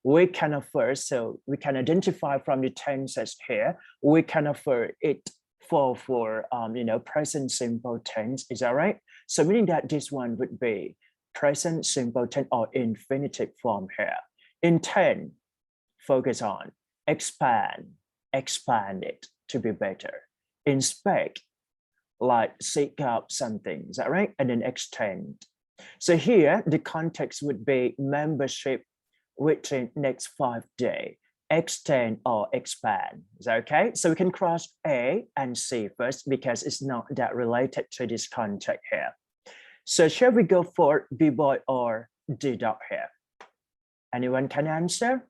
we can offer, so we can identify from the tenses here, we can offer it for you know, present simple tense. Is that right? So meaning that this one would be present simple tense or infinitive form here. Intend, focus on, expand it to be better. Inspect, like seek out something, is that right? And then extend. So here the context would be membership within next 5 days, extend or expand. Is that okay? So we can cross A and C first because it's not that related to this context here. So shall we go for B boy or D dot here? Anyone can answer?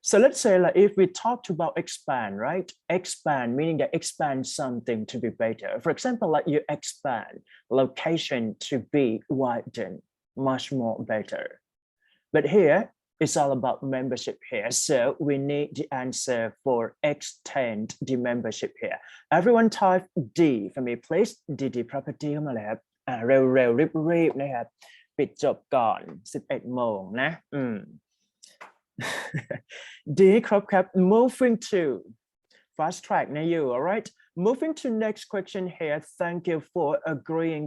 So let's say like if we talked about expand, right? Expand, meaning that expand something to be better. For example, like you expand location to be widened, much more better. But here, it's all about membership here. So we need the answer for extend the membership here. Everyone type D for me, please. D property เข้ามาเลยครับเร็วรีบนะครับปิดจบก่อน11 โมงนะD ครบครับ moving to fast track na you, all right? Moving to next question here. Thank you for agreeing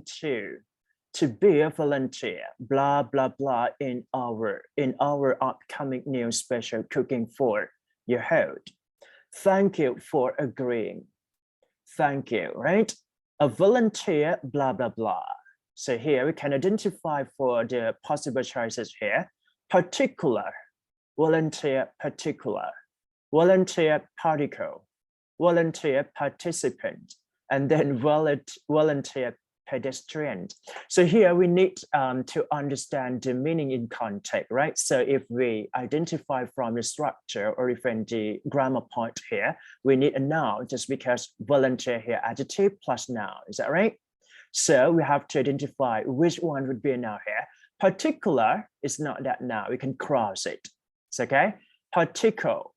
to be a volunteer, blah, blah, blah, in our upcoming new special cooking for your hold. Thank you for agreeing. Thank you, right? A volunteer, blah, blah, blah. So here we can identify for the possible choices here. Particular, volunteer, particular, volunteer, particle, volunteer, participant, and then volunteer, pedestrian. So here we need to understand the meaning in context, right? So if we identify from the structure or even the grammar point here, we need a noun just because volunteer here, adjective plus noun, is that right? So we have to identify which one would be a noun here. Particular is not that noun, we can cross it. It's okay? Particle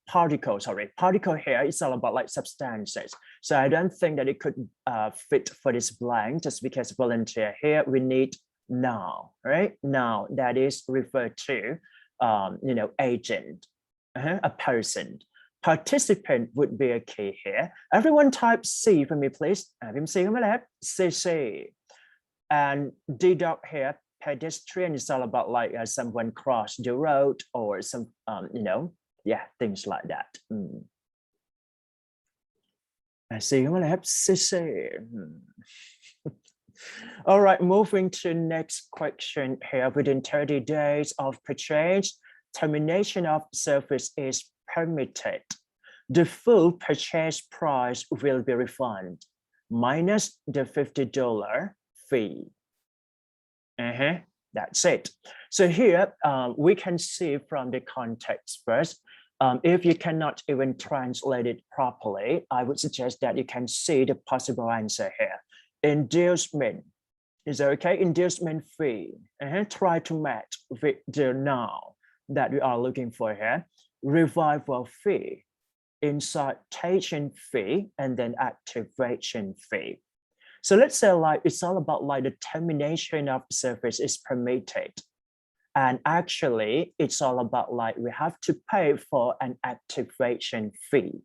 here is all about like substances. So I don't think that it could fit for this blank just because volunteer here we need noun, right? Noun that is referred to, you know, agent, a person. Participant would be a key here. Everyone type C for me, please. CC. And D dot here, pedestrian is all about like someone cross the road or some, you know, yeah, things like that. I see you want to have CC. All right, moving to next question here. Within 30 days of purchase, termination of service is permitted. The full purchase price will be refunded minus the $50 fee. That's it. So here we can see from the context first, If you cannot even translate it properly, I would suggest that you can see the possible answer here. Inducement. Is that okay? Inducement fee. Try to match with the noun that we are looking for here. Revival fee, incitation fee, and then activation fee. So let's say like it's all about like the termination of service is permitted. And actually, it's all about like we have to pay for an activation fee,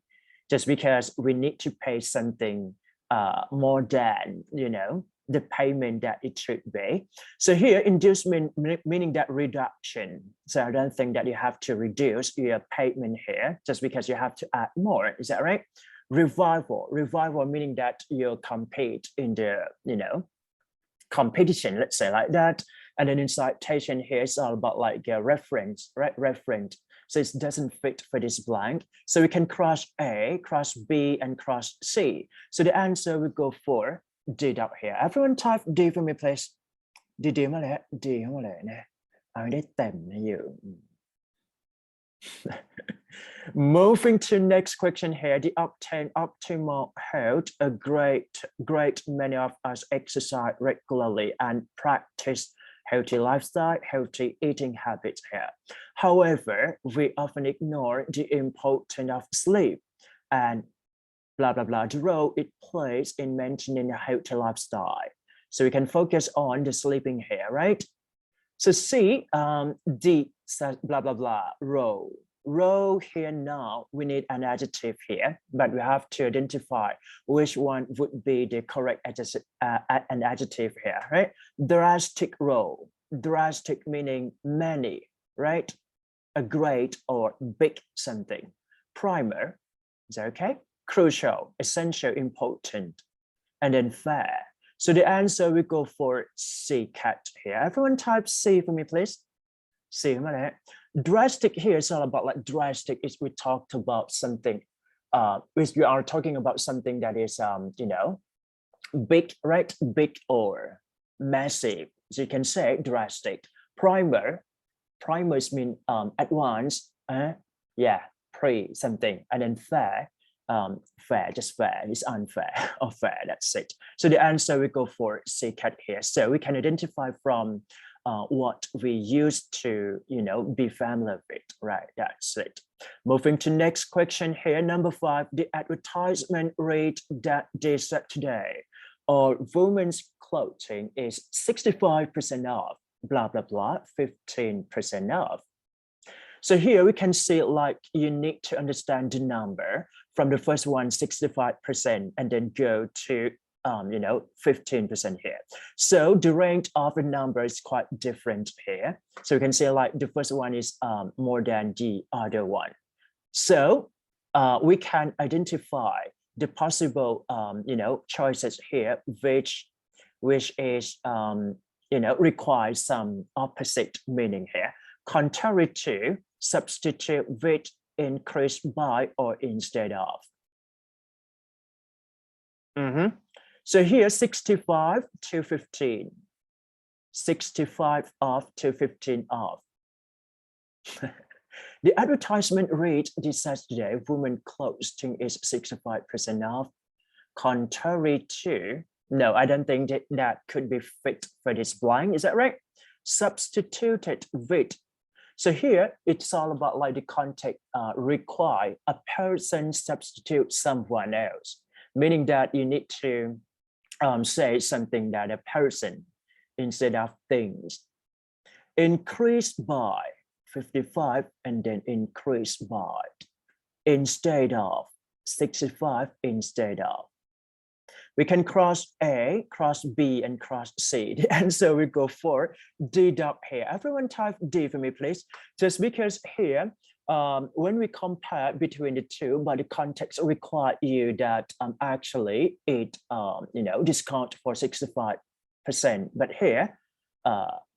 just because we need to pay something more than, you know, the payment that it should be. So here, inducement meaning that reduction. So I don't think that you have to reduce your payment here just because you have to add more. Is that right? Revival meaning that you compete in the, you know, competition, let's say like that. And then incitation here is all about like a reference, right? Reference. So it doesn't fit for this blank. So we can cross A, cross B, and cross C. So the answer will go for D up here. Everyone type D for me, please. D mà lẽ, D không lẽ nè. Ai đấy tèm này you. Moving to next question here, the obtain optimal health, a great many of us exercise regularly and practice healthy lifestyle, healthy eating habits here. However, we often ignore the importance of sleep and blah, blah, blah, the role it plays in maintaining a healthy lifestyle. So we can focus on the sleeping here, right? So C, D, blah, blah, blah, role. Role here now, we need an adjective here, but we have to identify which one would be the correct an adjective here, right? Drastic role, drastic meaning many, right? A great or big something. Primer, is that okay? Crucial, essential, important, and then fair. So the answer we go for C, cat here. Everyone type C for me, please. C, drastic here is all about like drastic is we talked about something, we are talking about something that is, you know, big, right? Big or massive. So you can say drastic. Primer, primers mean advanced, yeah, pre something, and then fair. Fair, just fair, it's unfair or fair, that's it. So the answer we go for C, cat here. So we can identify from what we used to, you know, be familiar with, right? That's it. Moving to next question here, number 5, the advertisement read that they said today, or women's clothing is 65% off, blah, blah, blah, 15% off. So here we can see like you need to understand the number from the first one, 65%, and then go to, you know, 15% here. So the range of the number is quite different here. So you can see like the first one is more than the other one. So we can identify the possible, you know, choices here, which is, you know, requires some opposite meaning here. Contrary to, substitute with, increase by, or instead of. So here 65 to 15, 65 off to 15 off. The advertisement read this Saturday, women clothing is 65% off. Contrary to, no, I don't think that could be fit for this blank. Is that right? Substituted with. So here it's all about like the context require a person substitute someone else, meaning that you need to say something that a person instead of things. Increase by 55 and then increase by, instead of 65 instead of. We can cross A, cross B, and cross C. And so we go for D up here. Everyone type D for me, please. Just because here, when we compare between the two, but the context require you that actually it, you know, discount for 65%. But here,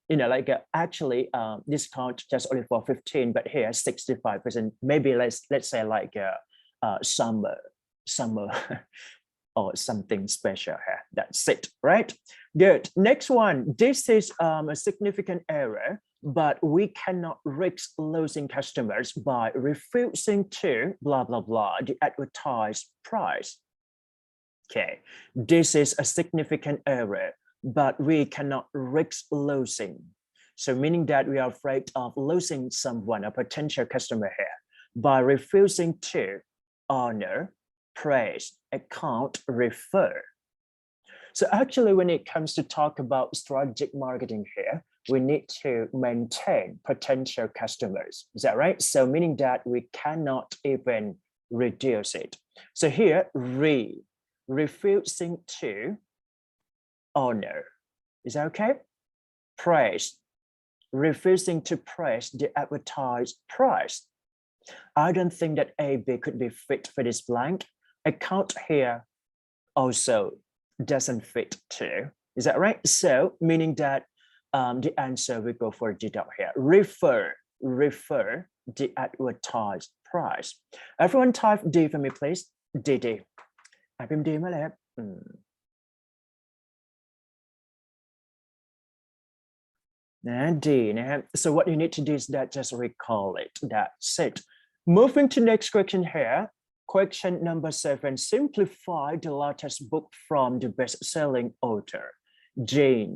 you know, like actually discount just only for 15, but here 65%. Maybe let's say like summer. Or something special here. That's it, right? Good. Next one. This is a significant error. but we cannot risk losing customers by refusing to blah, blah, blah, the advertised price. Okay, this is a significant error, but we cannot risk losing. So meaning that we are afraid of losing someone, a potential customer here, by refusing to honor, praise, account, refer. So actually, when it comes to talk about strategic marketing here, we need to maintain potential customers. Is that right? So meaning that we cannot even reduce it. So here, refusing to honor. Is that okay? Praise. Refusing to praise the advertised price. I don't think that A, B could be fit for this blank. Account here also doesn't fit too. Is that right? So meaning that the answer we go for D dot here. Refer the advertised price. Everyone type D for me, please. D. พิมพ์ D มาเลยครับ D นะครับ so what you need to do is that just recall it. That's it. Moving to next question here. Question number 7. Simplify the latest book from the best-selling author. Jane,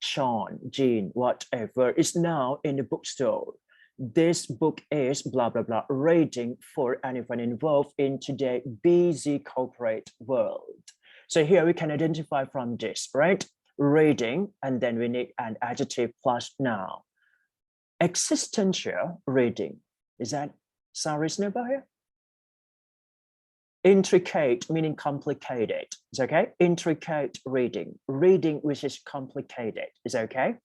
Sean, Jean, whatever is now in the bookstore. This book is blah, blah, blah, rating for anyone involved in today's busy corporate world. So here we can identify from this, right? Reading, and then we need an adjective plus noun. Existential reading. Is that sound reasonable here? Intricate, meaning complicated. Is okay? Intricate reading. Reading which is complicated. Is okay?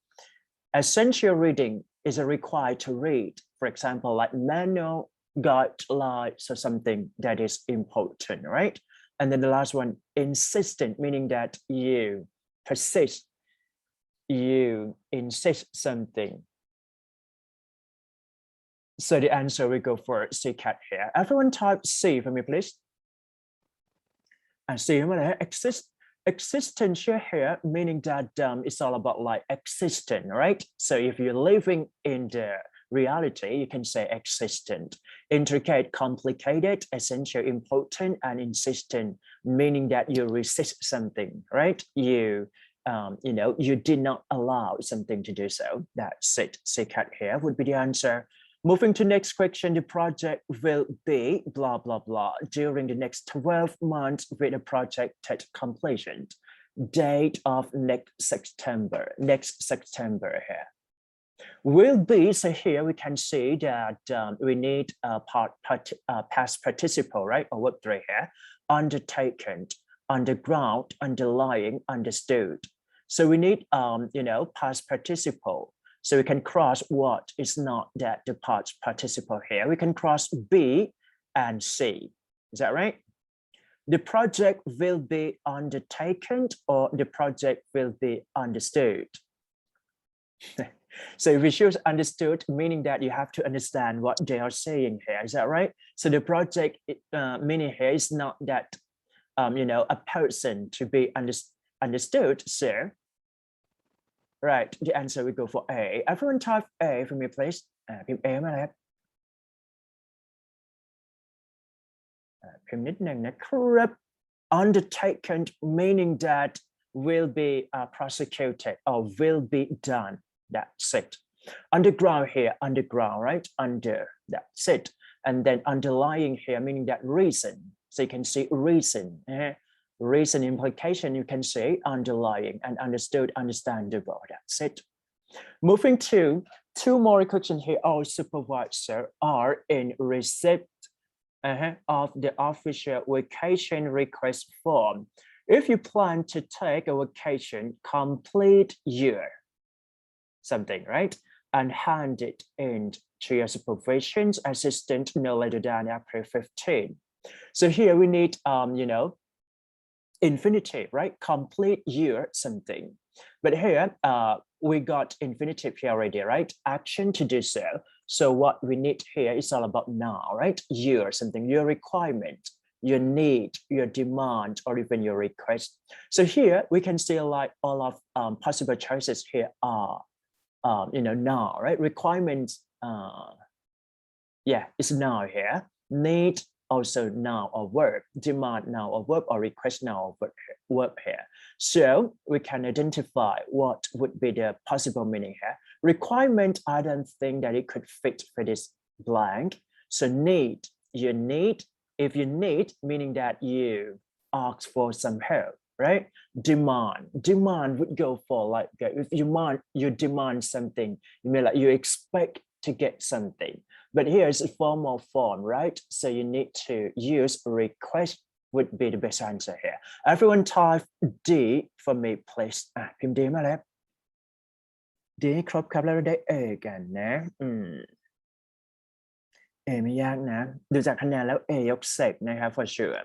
Essential reading is required to read. For example, like manual, guidelines, or something that is important, right? And then the last one, insistent, meaning that you persist, you insist something. So the answer we go for C cat here. Everyone type C for me, please. And C, existential here, meaning that it's all about like existent, right? So if you're living in the reality, you can say existent. Intricate, complicated, essential, important, and insistent, meaning that you resist something, right? You did not allow something to do so. That's it. C cat here would be the answer. Moving to next question, the project will be blah, blah, blah during the next 12 months with a projected completion. Date of next September here. Will be, so here we can see that we need a past participle, right? Or verb 3 here. Undertaken, underground, underlying, understood. So we need, past participle. So we can cross what is not that the past participle here. We can cross B and C. Is that right? The project will be undertaken or the project will be understood. So if we choose understood, meaning that you have to understand what they are saying here. Is that right? So the project meaning here is not that, a person to be understood. So right, the answer we go for A. Everyone type A for me, please. Phim A มาแล้วพิมพ์นิดหนึ่งนะครับ Undertaken, meaning that will be prosecuted or will be done. That's it. Underground here, underground, right? Under, that's it. And then underlying here, meaning that reason. So you can see reason. Reason implication, you can say underlying, and understood, understandable. That's it. Moving to 2 more questions here. Our supervisor are in receipt of the official vacation request form. If you plan to take a vacation, complete your something, right? And hand it in to your supervision assistant no later than April 15. So here we need, infinitive, right? Complete year something. But here we got infinitive here already, right? Action to do so. So what we need here is all about now, right? Year something, your requirement, your need, your demand, or even your request. So here we can see like all of possible choices here are now, right? Requirements, yeah, it's now here. Need also now or verb, demand now or verb, or request now or verb here. So we can identify what would be the possible meaning here. Requirement, I don't think that it could fit for this blank. So need, you need, if you need, meaning that you ask for some help, right? Demand would go for like, if you demand something, you mean like you expect to get something. But here is a formal form, right? So you need to use request would be the best answer here. Everyone type D for me, please. พิมพ์ D มาแล้ว D ครบครับแล้วเราได้ A กันนะ A ไม่ยากนะ ดูจากคะแนนแล้ว A ยกเสกนะครับ for sure.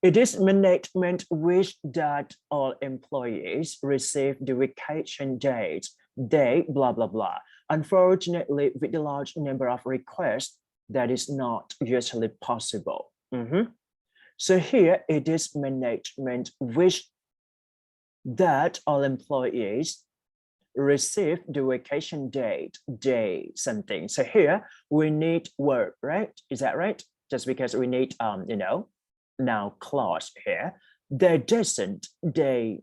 It is management wish that all employees receive the vacation days, day, blah, blah, blah. Unfortunately, with the large number of requests, that is not usually possible. So here it is management wish that all employees receive the vacation date, day, something. So here we need verb, right? Is that right? Just because we need, now clause here. They doesn't, they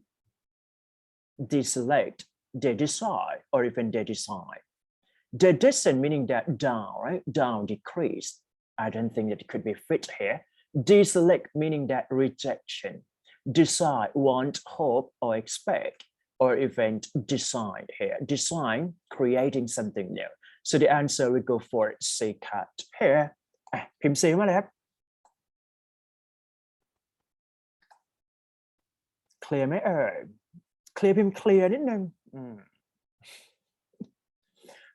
deselect, they decide, or even they decide. They doesn't meaning that down, right? Down, decrease. I don't think that it could be fit here. Deselect meaning that rejection. Decide, want, hope, or expect, or even design here. Design, creating something new. So the answer we go for C cut here. พิมพ์ C มาเลยครับ clear ไหมเอ่ย clear พิมพ์ clear นิดนึง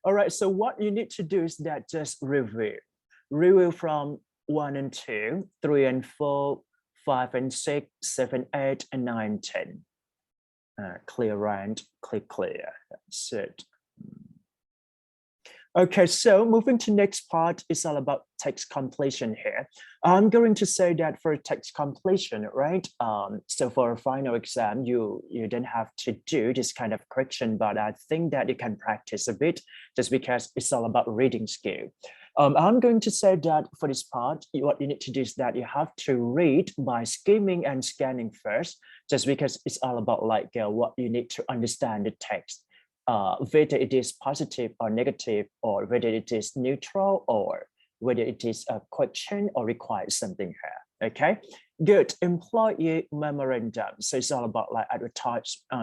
All right, so what you need to do is that just review from 1 and 2, 3 and 4, 5 and 6, 7, 8 and 9, 10. Clear round, clear. That's it. Okay, so moving to next part is all about text completion here. I'm going to say that for text completion, right? So for a final exam, you don't have to do this kind of correction, but I think that you can practice a bit just because it's all about reading skill. I'm going to say that for this part, what you need to do is that you have to read by skimming and scanning first, just because it's all about like what you need to understand the text. Whether it is positive or negative, or whether it is neutral, or whether it is a question or requires something here. Okay, good. Employee memorandum. So it's all about like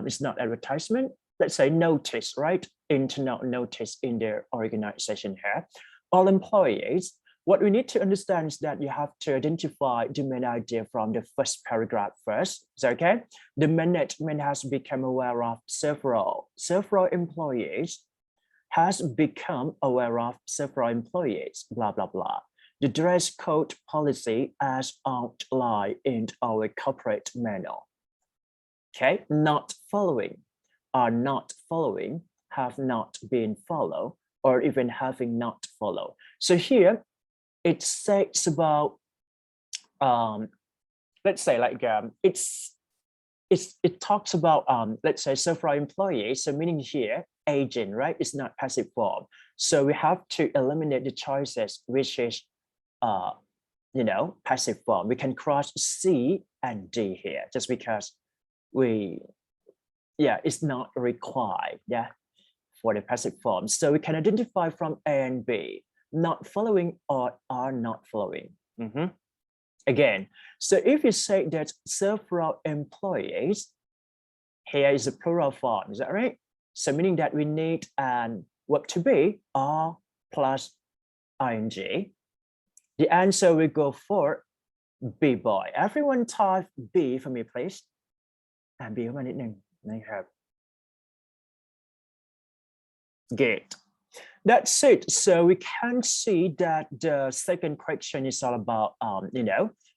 it's not advertisement. Let's say notice, right? Internal notice in their organization here. All employees. What we need to understand is that you have to identify the main idea from the first paragraph first. Is that okay? The management has become aware of several employees, has become aware of several employees, blah, blah, blah. The dress code policy as outlined in our corporate manual. Okay, not following, are not following, have not been followed, or even having not followed. So here, it says about, let's say like, it talks about, let's say several employees. So meaning here, agent, right? It's not passive form. So we have to eliminate the choices, which is, passive form. We can cross C and D here just because it's not required, for the passive form. So we can identify from A and B. Not following or are not following. Again, so if you say that several employees, here is a plural form, is that right? So meaning that we need an verb to be are plus ing. The answer will go for B boy. Everyone type B for me, please. And B มานิดนึงนะครับ Good. That's it. So we can see that the second question is all about,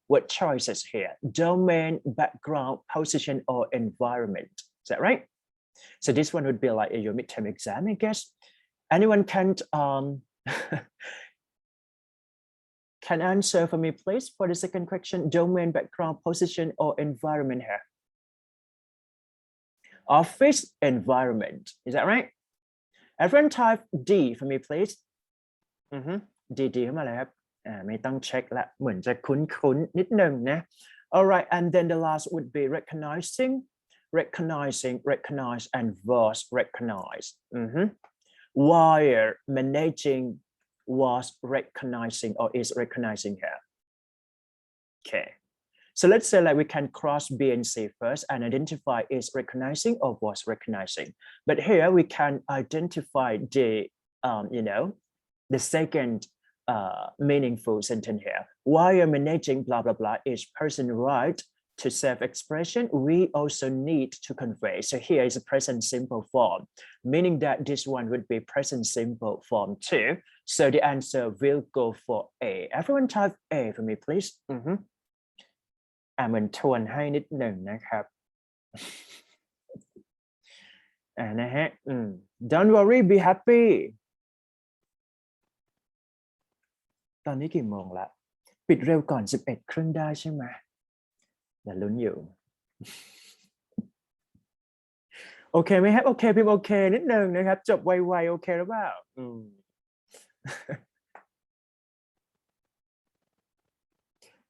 what choices here, domain, background, position, or environment. Is that right? So this one would be like your midterm exam, I guess. Anyone can can answer for me, please, for the second question, domain, background, position, or environment here. Office environment. Is that right? Everyone type D for me please D เข้ามาเลยครับไม่ต้องเช็คละเหมือนจะคุ้นๆนิดนึงนะ alright and then the last would be recognizing recognize and was recognize while managing was recognizing or is recognizing here. Okay, so let's say like we can cross B and C first and identify is recognizing or was recognizing. But here we can identify the the second meaningful sentence here. While managing blah blah blah is person right to self-expression, we also need to convey. So here is a present simple form, meaning that this one would be present simple form too. So the answer will go for A. Everyone type A for me, please. เหมือนทวนให้นิดหนึ่งนะครับนะฮะDon't worry, be happy. ตอนนี้กี่โมงละปิดเร็วก่อน 11:30 ได้ใช่ไหมเดี๋ยวลุ้นอยู่โอเคไหมครับโอเคพิมพ์โอเคนิดนึงนะครับจบไวๆโอเคหรือเปล่า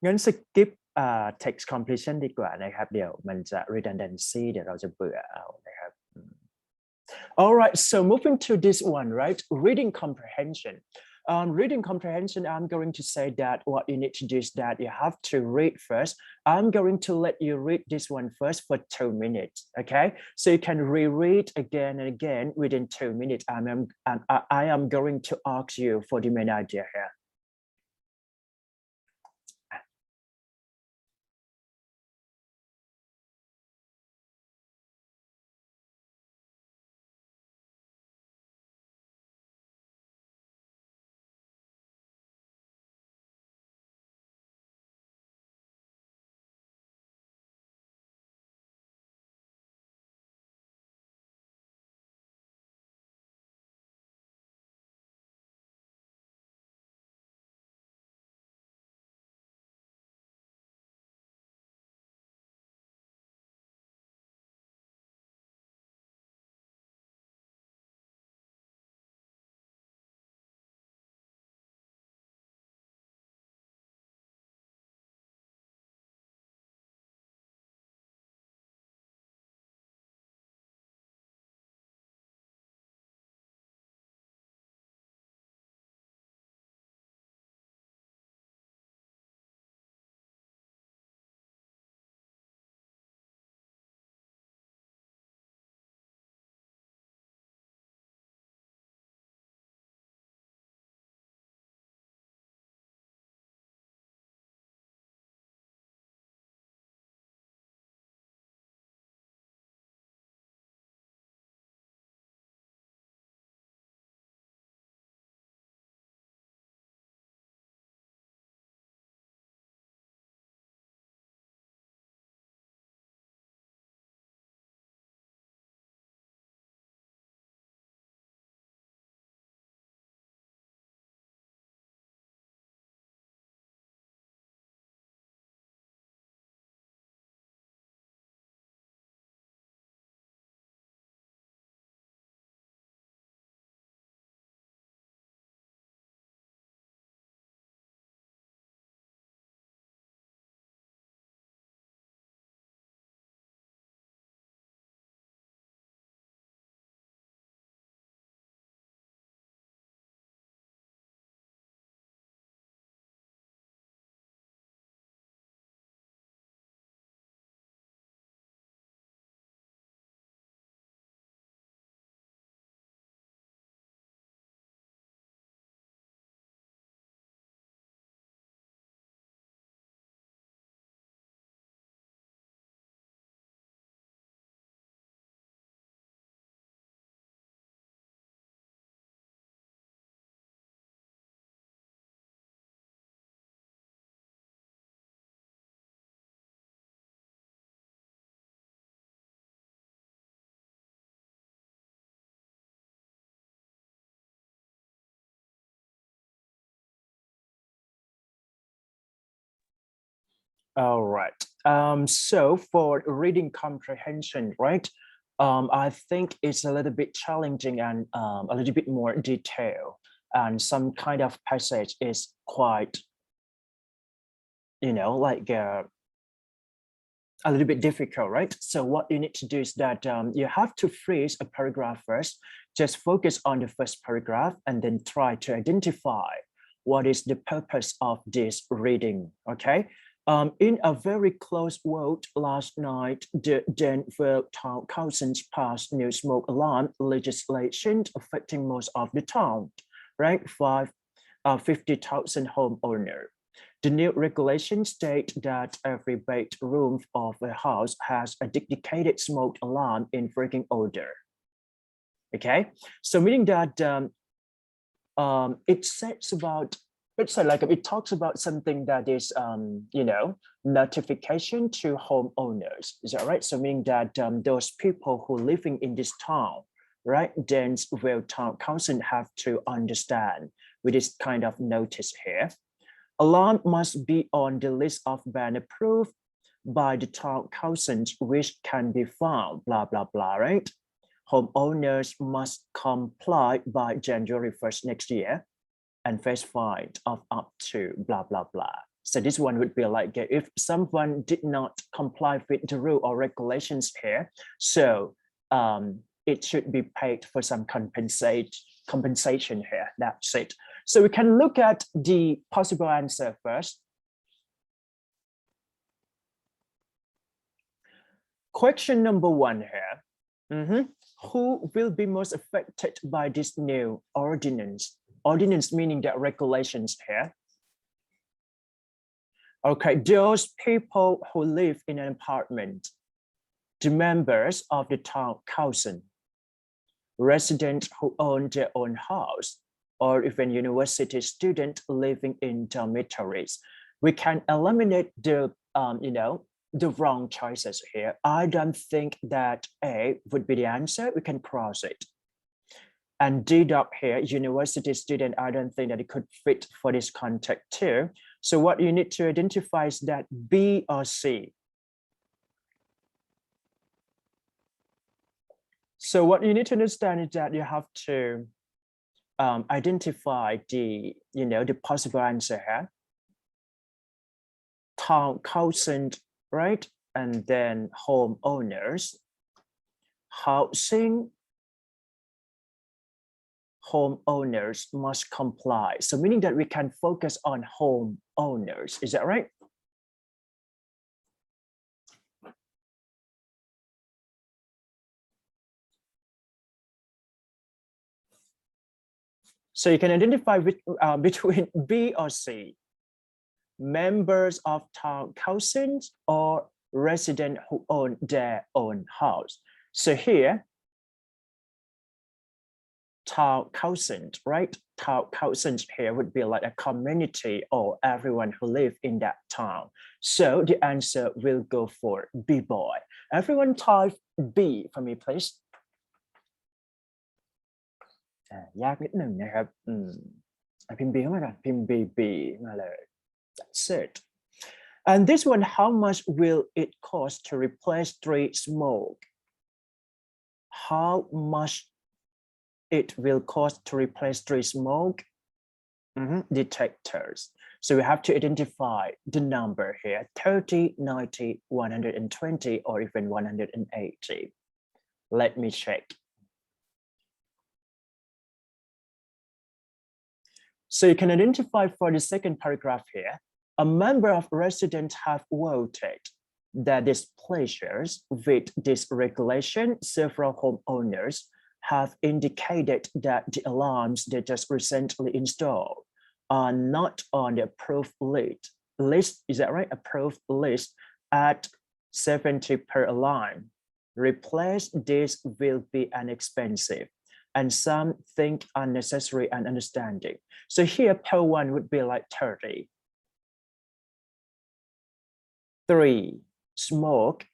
งั้นสกิปtext completion ดีกว่านะครับเดี๋ยวมันจะ redundancy เดี๋ยวเราจะเบื่อเอานะครับ Alright, so moving to this one, right? Reading comprehension. Reading comprehension, I'm going to say that what you need to do is that you have to read first. I'm going to let you read this one first for 2 minutes, okay? So you can reread again and again within 2 minutes. I am going to ask you for the main idea here. All right. So for reading comprehension, right? I think it's a little bit challenging and a little bit more detailed, and some kind of passage is quite, like a little bit difficult, right? So what you need to do is that you have to freeze a paragraph first, just focus on the first paragraph and then try to identify what is the purpose of this reading, okay? In a very close vote last night, the Denver Town Council passed new smoke alarm legislation affecting most of the town, right? 50,000 homeowners. The new regulations state that every bedroom of a house has a dedicated smoke alarm in working order. Okay, so meaning that it says about, let's say, like it talks about something that is, notification to homeowners. Is that right? So meaning that those people who living in this town, right? Then will town council have to understand with this kind of notice here. Alarm must be on the list of ban approved by the town council, which can be found, blah, blah, blah, right? Homeowners must comply by January 1st next year and face fine of up to blah, blah, blah. So this one would be like, if someone did not comply with the rule or regulations here, so it should be paid for some compensation here, that's it. So we can look at the possible answer first. Question number 1 here. Who will be most affected by this new ordinance? Ordinance meaning that regulations here. Okay, those people who live in an apartment, the members of the town council, residents who own their own house, or even university student living in dormitories. We can eliminate the, the wrong choices here. I don't think that A would be the answer. We can cross it. And D up here, university student, I don't think that it could fit for this context too. So what you need to identify is that B or C. So what you need to understand is that you have to identify the, the possible answer here. Town council, right? And then homeowners, housing, homeowners must comply. So meaning that we can focus on homeowners. Is that right? So you can identify between B or C, members of town councils or residents who own their own house. So here, town councils, right? Town councils here would be like a community or everyone who live in that town. So the answer will go for B boy. Everyone type B for me, please. ยากนิดหนึ่งนะครับพิมพ์ B เข้ามาก่อนพิมพ์ B มาเลย That's it. And this one, how much will it cost to replace 3 smoke? How much it will cost to replace 3 smoke detectors? So we have to identify the number here, 30, 90, 120, or even 180. Let me check. So you can identify for the second paragraph here, a member of residents have voted that displeasure with this regulation. Several homeowners have indicated that the alarms they just recently installed are not on the approved list. Is that right? Approved list at 70 per alarm. Replace this will be inexpensive, and some think unnecessary and understanding. So here per one would be like 30. 3, smoke,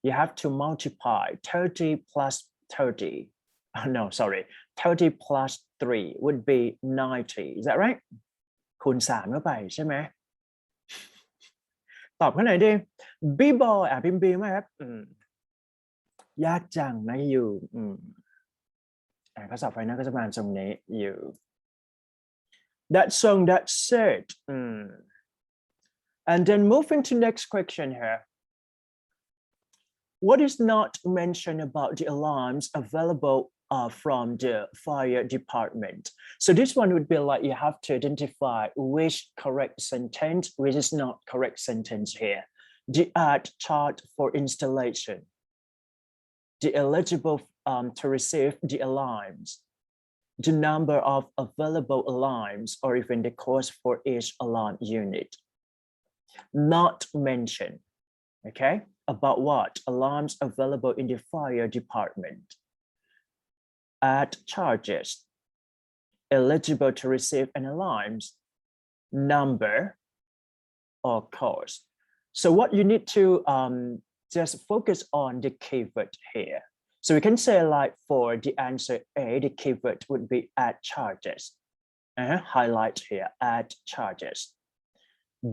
you have to multiply 30 plus 30. Oh, no, sorry, 30 plus 3 would be 90. Is that right? คูณ3เข้าไปใช่ไหม ตอบข้างไหนดี B boy พิมพ์ B ไหมครับ ยากจังนะอยู่ข้อสอบไฟนอลก็จะมาตรงนี้อยู่ that's it and then moving to next question here. What is not mentioned about the alarms available from the fire department? So this one would be like you have to identify which correct sentence, which is not correct sentence here. The add chart for installation. The eligible to receive the alarms. The number of available alarms or even the cost for each alarm unit. Not mentioned, okay? About what? Alarms available in the fire department. Add charges. Eligible to receive an alarms. Number or cost. So what you need to just focus on the keyword here. So we can say like for the answer A, the keyword would be add charges. Highlight here, add charges.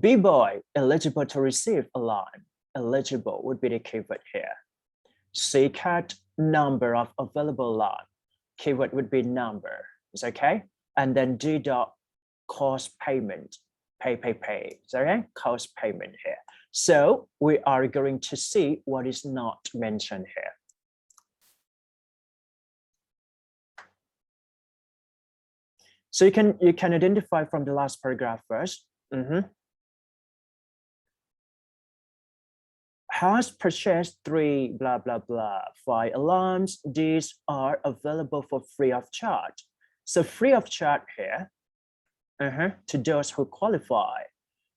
B-boy, eligible to receive alarm. Eligible would be the keyword here. C-cat, number of available alarm. Keyword would be number. It's okay. And then D-dot, cost payment. Pay. It's okay. Cost payment here. So we are going to see what is not mentioned here. So you can identify from the last paragraph first. Has purchased 3 blah blah blah fire alarms. These are available for free of charge. So free of charge here to those who qualify.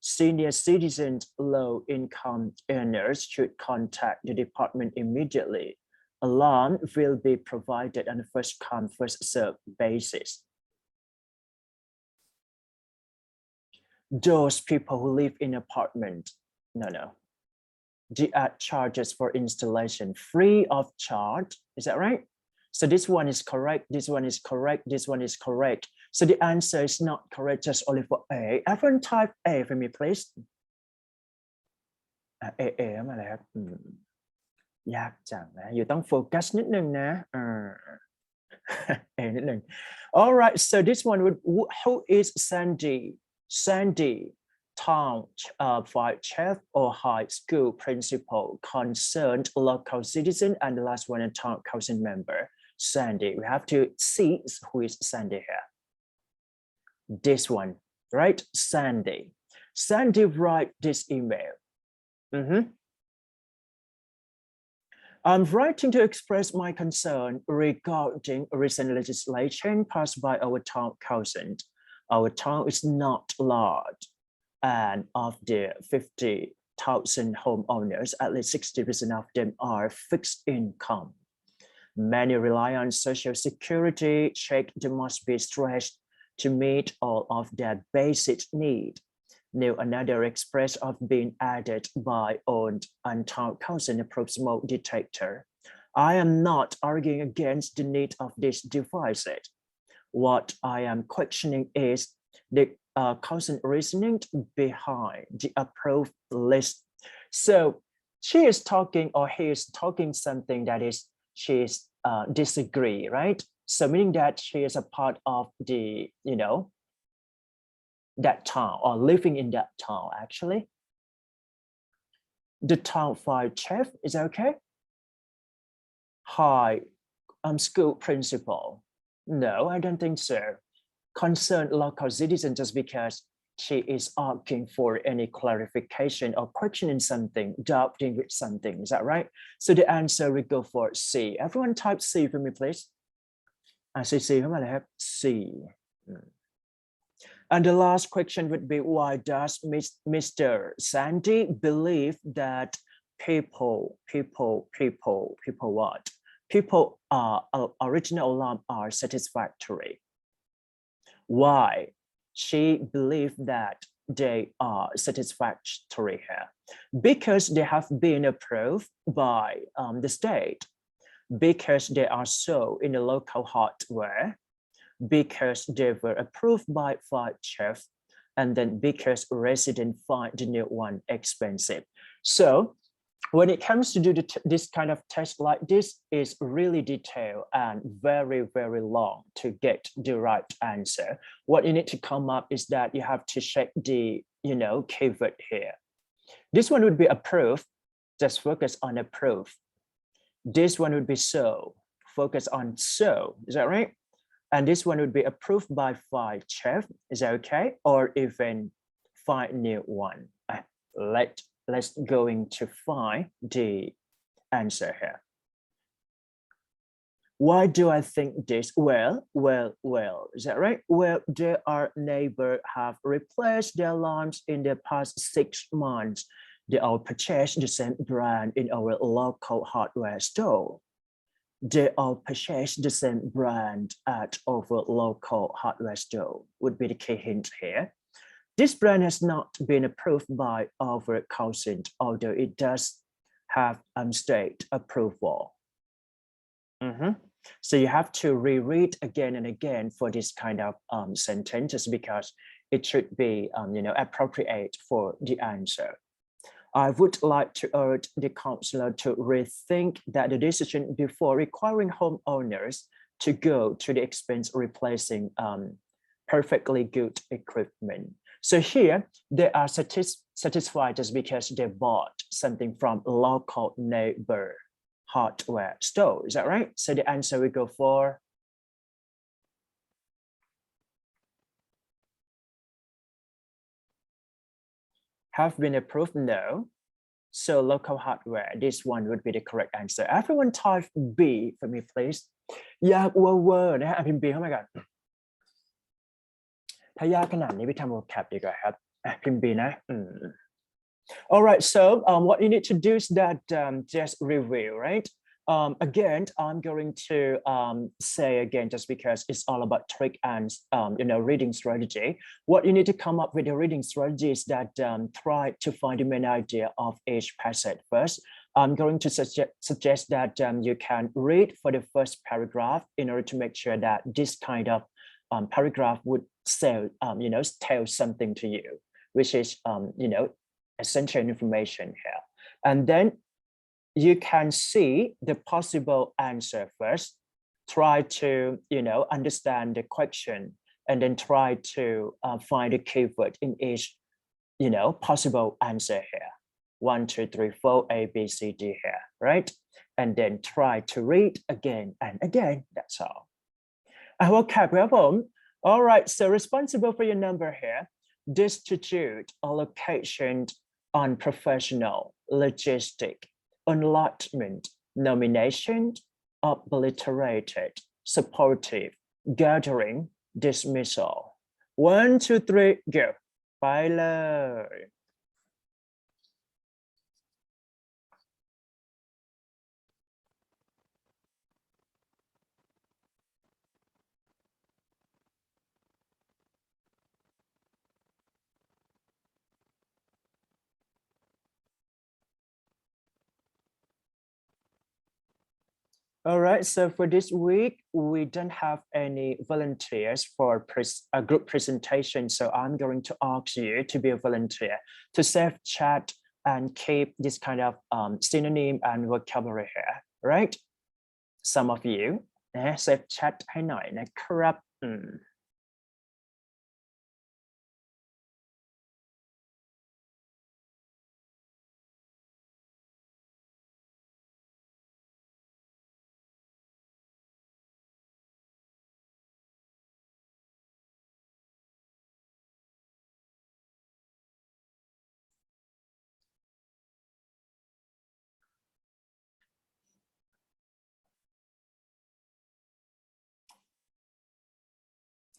Senior citizens, low income earners should contact the department immediately. Alarm will be provided on a first come first served basis. Those people who live in apartment, no. The add charges for installation free of charge. Is that right? So this one is correct. This one is correct. This one is correct. So the answer is not correct, just only for A. Everyone type A for me, please. A มาแล้วยากจังนะอยู่ต้องโฟกัสนิดนึงนะ A นิดนึง All right. So this one would who is Sandy? Sandy. Town fire chief or high school principal, concerned local citizen, and the last one a town council member. Sandy. We have to see who is Sandy here. This one, right? Sandy. Sandy write this email. I'm writing to express my concern regarding recent legislation passed by our town council. Our town is not large. And of the 50,000 homeowners, at least 60% of them are fixed income. Many rely on social security check. They must be stretched to meet all of their basic needs. Now another express of being added by owned and town council approved smoke detector. I am not arguing against the need of this device. What I am questioning is the council reasoning behind the approved list. So she is talking, or he is talking something that is she is disagree, right? So meaning that she is a part of the that town or living in that town actually. The town fire chief is okay. High school principal. No, I don't think so. Concerned local citizen, just because she is asking for any clarification or questioning something, doubting with something. Is that right? So the answer we go for C. Everyone type C for me, please. I say C. Come on, I have C. And the last question would be, why does Mr. Sandy believe that people what? People original alarm are satisfactory? Why she believed that they are satisfactory here? Because they have been approved by the state, because they are sold in the local hardware, because they were approved by fire chief, and then because residents find the new one expensive. So when it comes to do this kind of test like this, is really detailed and very, very long to get the right answer. What you need to come up is that you have to check the, keyword here. This one would be approved. Just focus on approve. This one would be so. Focus on so. Is that right? And this one would be approved by 5 chef. Is that okay? Or even find new one. Let's going to find the answer here. Why do I think this? Well, is that right? Well, our neighbor have replaced their lamps in the past 6 months. They all purchased the same brand in our local hardware store. They all purchased the same brand at our local hardware store would be the key hint here. This brand has not been approved by our council, although it does have state approval. So you have to reread again and again for this kind of sentences because it should be, appropriate for the answer. I would like to urge the councillor to rethink that the decision before requiring homeowners to go to the expense replacing perfectly good equipment. So here they are satisfied just because they bought something from local neighbor hardware store. Is that right? So the answer we go for have been approved. No. So local hardware, this one would be the correct answer. Everyone type B for me, please. ยากเวอร์นะฮะพิมพ์ B เข้ามากันถ้ายากขนาดนี้ไปทำ vocab ดีกว่าครับพิมพ์ B นะ All right, so what you need to do is that just review, right? Again, I'm going to say again, just because it's all about trick and reading strategy. What you need to come up with a reading strategy is that try to find the main idea of each passage first. I'm going to suggest that you can read for the first paragraph in order to make sure that this kind of paragraph would tell something to you, which is essential information here. And then you can see the possible answer first. Try to, understand the question and then try to find a keyword in each, possible answer here. 1, 2, 3, 4, A, B, C, D here, right? And then try to read again and again. That's all. All right, so responsible for your number here. Destitute, allocation, unprofessional, logistic, enlargement, nomination, obliterated, supportive, gathering, dismissal. 1, 2, 3, go. ไปเลย All right, so for this week, we don't have any volunteers for a group presentation. So I'm going to ask you to be a volunteer to save chat and keep this kind of synonym and vocabulary here, right? Some of you, save chat ให้หน่อยนะครับ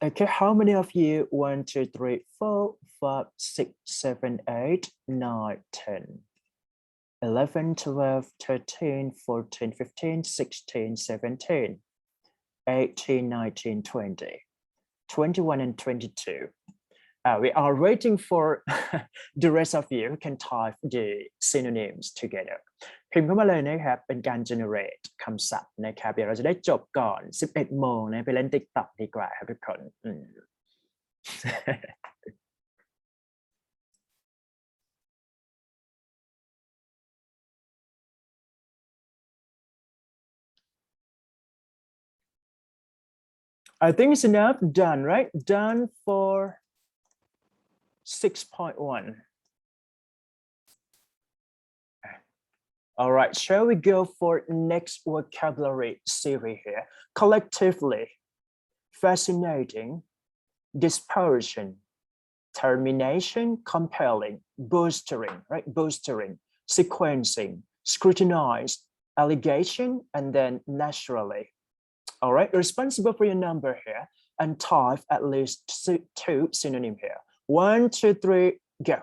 Okay, how many of you? 1, 2, 3, 4, 5, 6, 7, 8, 9, 10, 11, 12, 13, 14, 15, 16, 17, 18, 19, 20, 21, and 22. We are waiting for the rest of you who can type the synonyms together. พิมพ์เข้ามาเลยนะครับเป็นการ generate คำศัพท์นะครับเดี๋ยวเราจะได้จบก่อน 11 โมงนะไปเล่น TikTok ดีกว่าครับทุกคน I think it's enough. Done, right? Done for 6.1. All right, shall we go for next vocabulary series here? Collectively, fascinating, dispersion, termination, compelling, boostering, right? Boostering, sequencing, scrutinize, allegation, and then naturally. All right, responsible for your number here and type at least 2 synonym here. 1, 2, 3, go.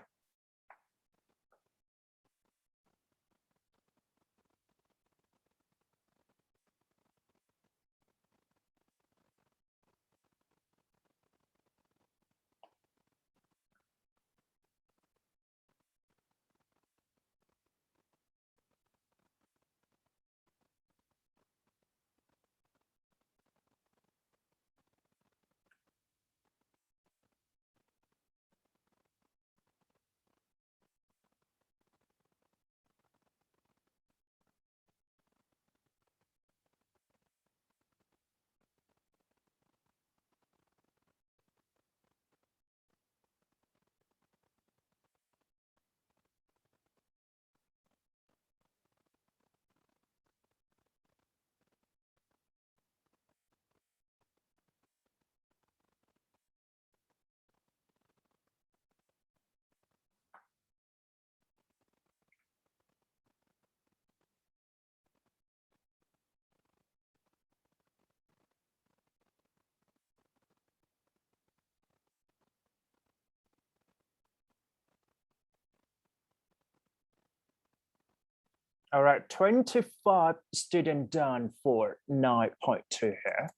All right, 25 student done for 9.2 here.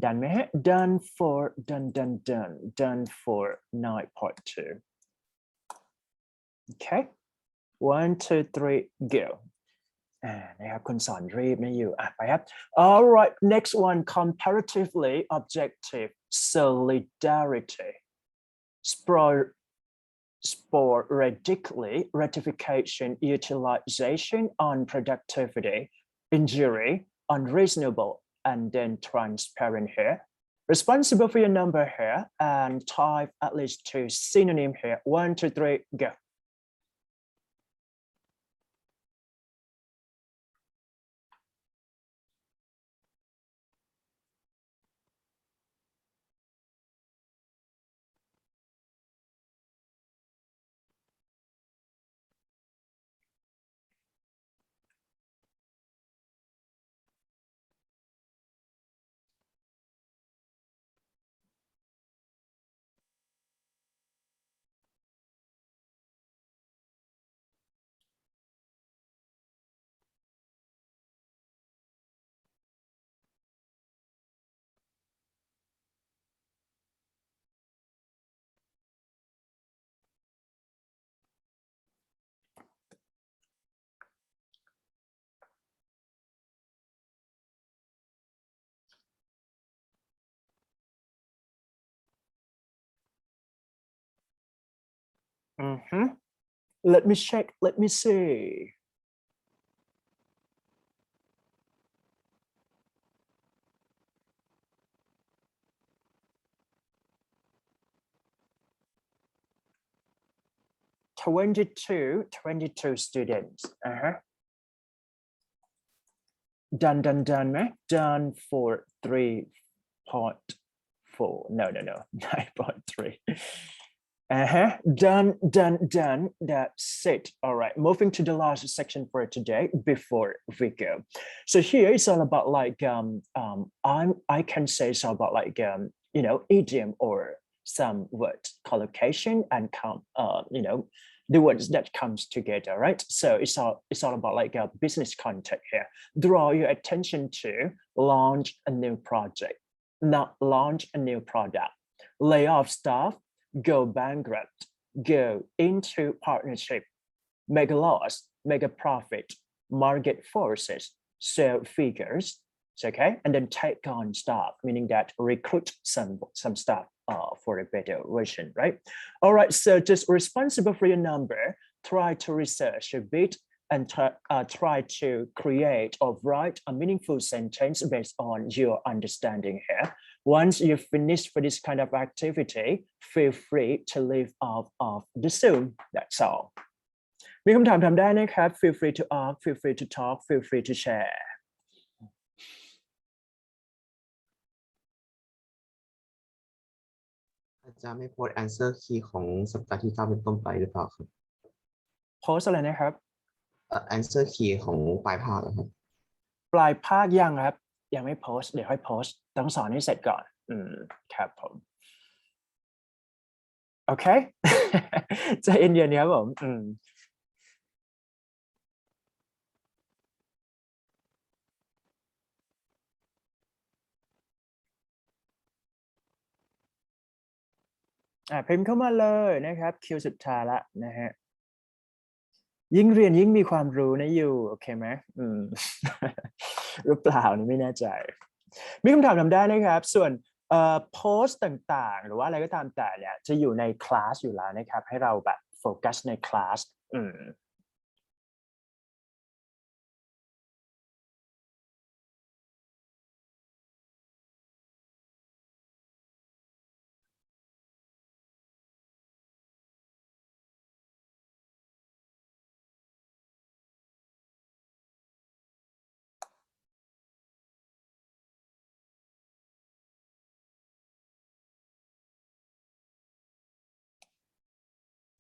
Doneไหมฮะ? Done for, done for 9.2. Okay, 1, 2, 3, go. นะครับคุณสอนรีบไม่อยู่ไปครับ All right, next one, comparatively objective, solidarity, sporadically, ratification, utilization, unproductivity, injury, unreasonable, and then transparent here. Responsible for your number here and type at least 2 synonym here. 1, 2, 3, go. Let me check, let me see. Twenty-two students. Done, man. Done for 3.4. No, 9.3. Done. That's it. All right, moving to the last section for today before we go. So here it's all about like I can say it's all about like you know, idiom or some words collocation and you know, the words that comes together, right? So it's all about like a business context here. Draw your attention to launch a new project, not launch a new product, lay off staff, go bankrupt, go into partnership, make a loss, make a profit, market forces, sell figures, okay, and then take on staff, meaning that recruit some staff for a better version, right? All right, so just responsible for your number, try to research a bit and try to create or write a meaningful sentence based on your understanding here. Once you've finished for this kind of activity, feel free to leave off of the Zoom. That's all. มีคำถามถามได้นะครับ feel free to ask, feel free to talk, feel free to share. อาจารย์ไม่โพส answer key ของสัปดาห์ที่9เป็นต้นไปหรือเปล่าครับ post อะไรนะครับ answer key ของปลายภาคครับ ปลายภาคยังครับ ยังไม่โพสต์เดี๋ยวค่อยโพสต์ต้องสอนให้เสร็จก่อนครับผมโอเค ใจเย็นๆครับผมพิมพ์เข้ามาเลยนะครับคิวสุดท้ายละนะฮะยิ่งเรียนยิ่งมีความรู้นะอยู่โอเคไหมหรือเปล่านี่ไม่แน่ใจมีคำถามทำได้นะครับส่วนโพสต์ต่างๆหรือว่าอะไรก็ตามแต่เนี่ยจะอยู่ในคลาสอยู่แล้วนะครับให้เราแบบโฟกัสในคลาส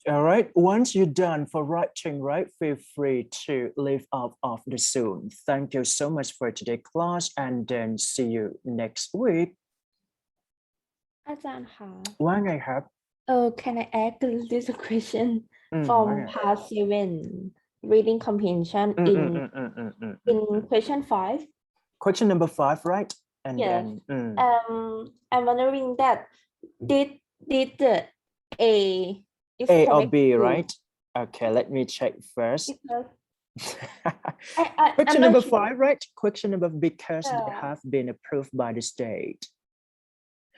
All right, once you're done for writing, right, feel free to leave off of the Zoom. Thank you so much for today's class and then see you next week. อาจารย์คะ ว่าไงครับ can I ask this question ว่า from ไง part 7 reading comprehension in question 5? Question number 5, right? And Yes. then I'm wondering that did the A is A or correct B, too? right? Okay, let me check first. Because Question I'm not number sure. 5, right? Question number because they Yeah. have been approved by the state.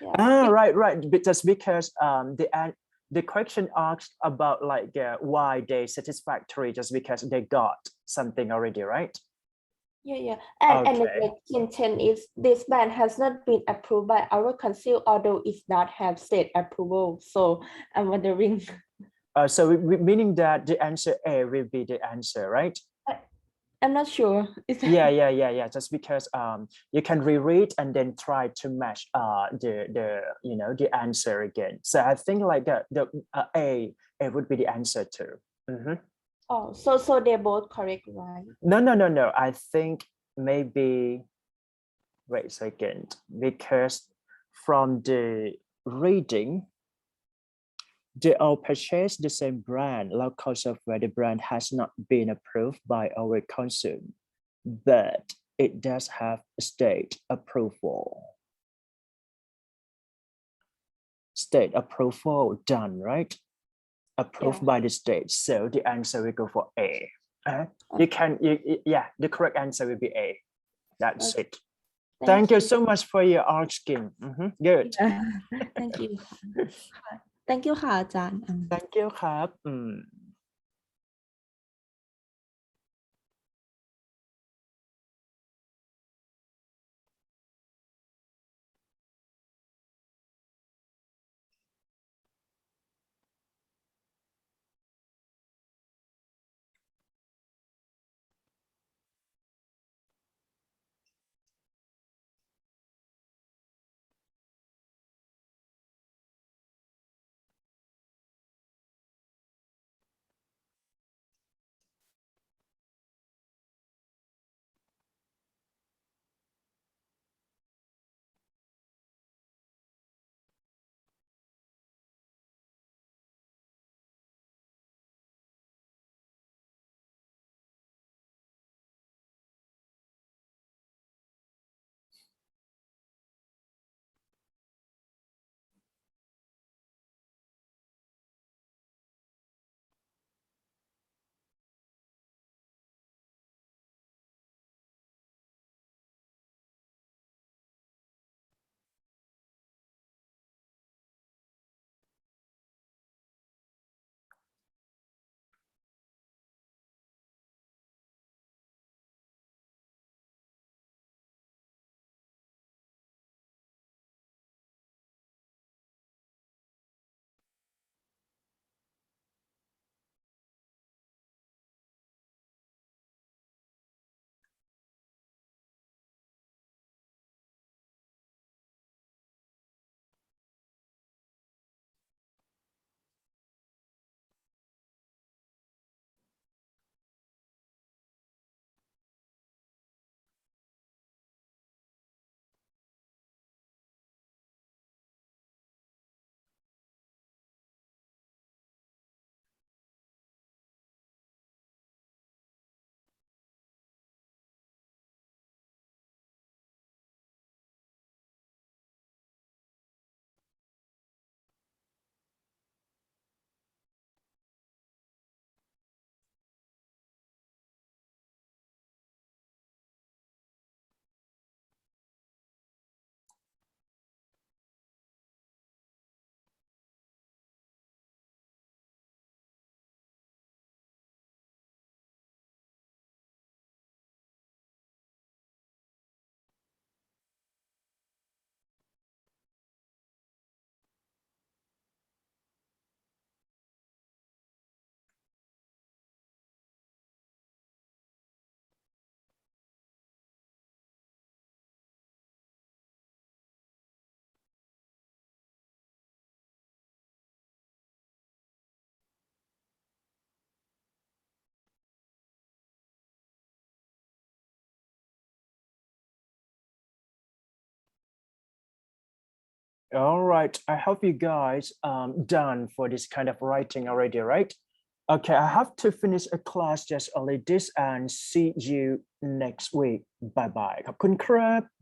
Yeah. Right. Just because the question asks about like why they satisfactory just because they got something already, right? Yeah. And the Okay. question 10 is this ban has not been approved by our council, although it not have state approval. So I'm wondering. So meaning that the answer A will be the answer, right? I'm not sure. Is that... Yeah. Just because you can reread and then try to match the answer again. So I think like the A would be the answer too. Oh, so they're both correct, right? No. I think maybe wait a second because from the reading. They all purchase the same brand. Local software, the brand has not been approved by our council, but it does have state approval. State approval done, right? Approved by the state. So the answer will go for A. The correct answer will be A. That's it. Thank you so much for your asking. Good. Thank you. Thank you ค่ะอาจารย์ Thank you ครับ All right. I hope you guys done for this kind of writing already, right? Okay, I have to finish a class just only this and see you next week. Bye bye. ขอบคุณครับ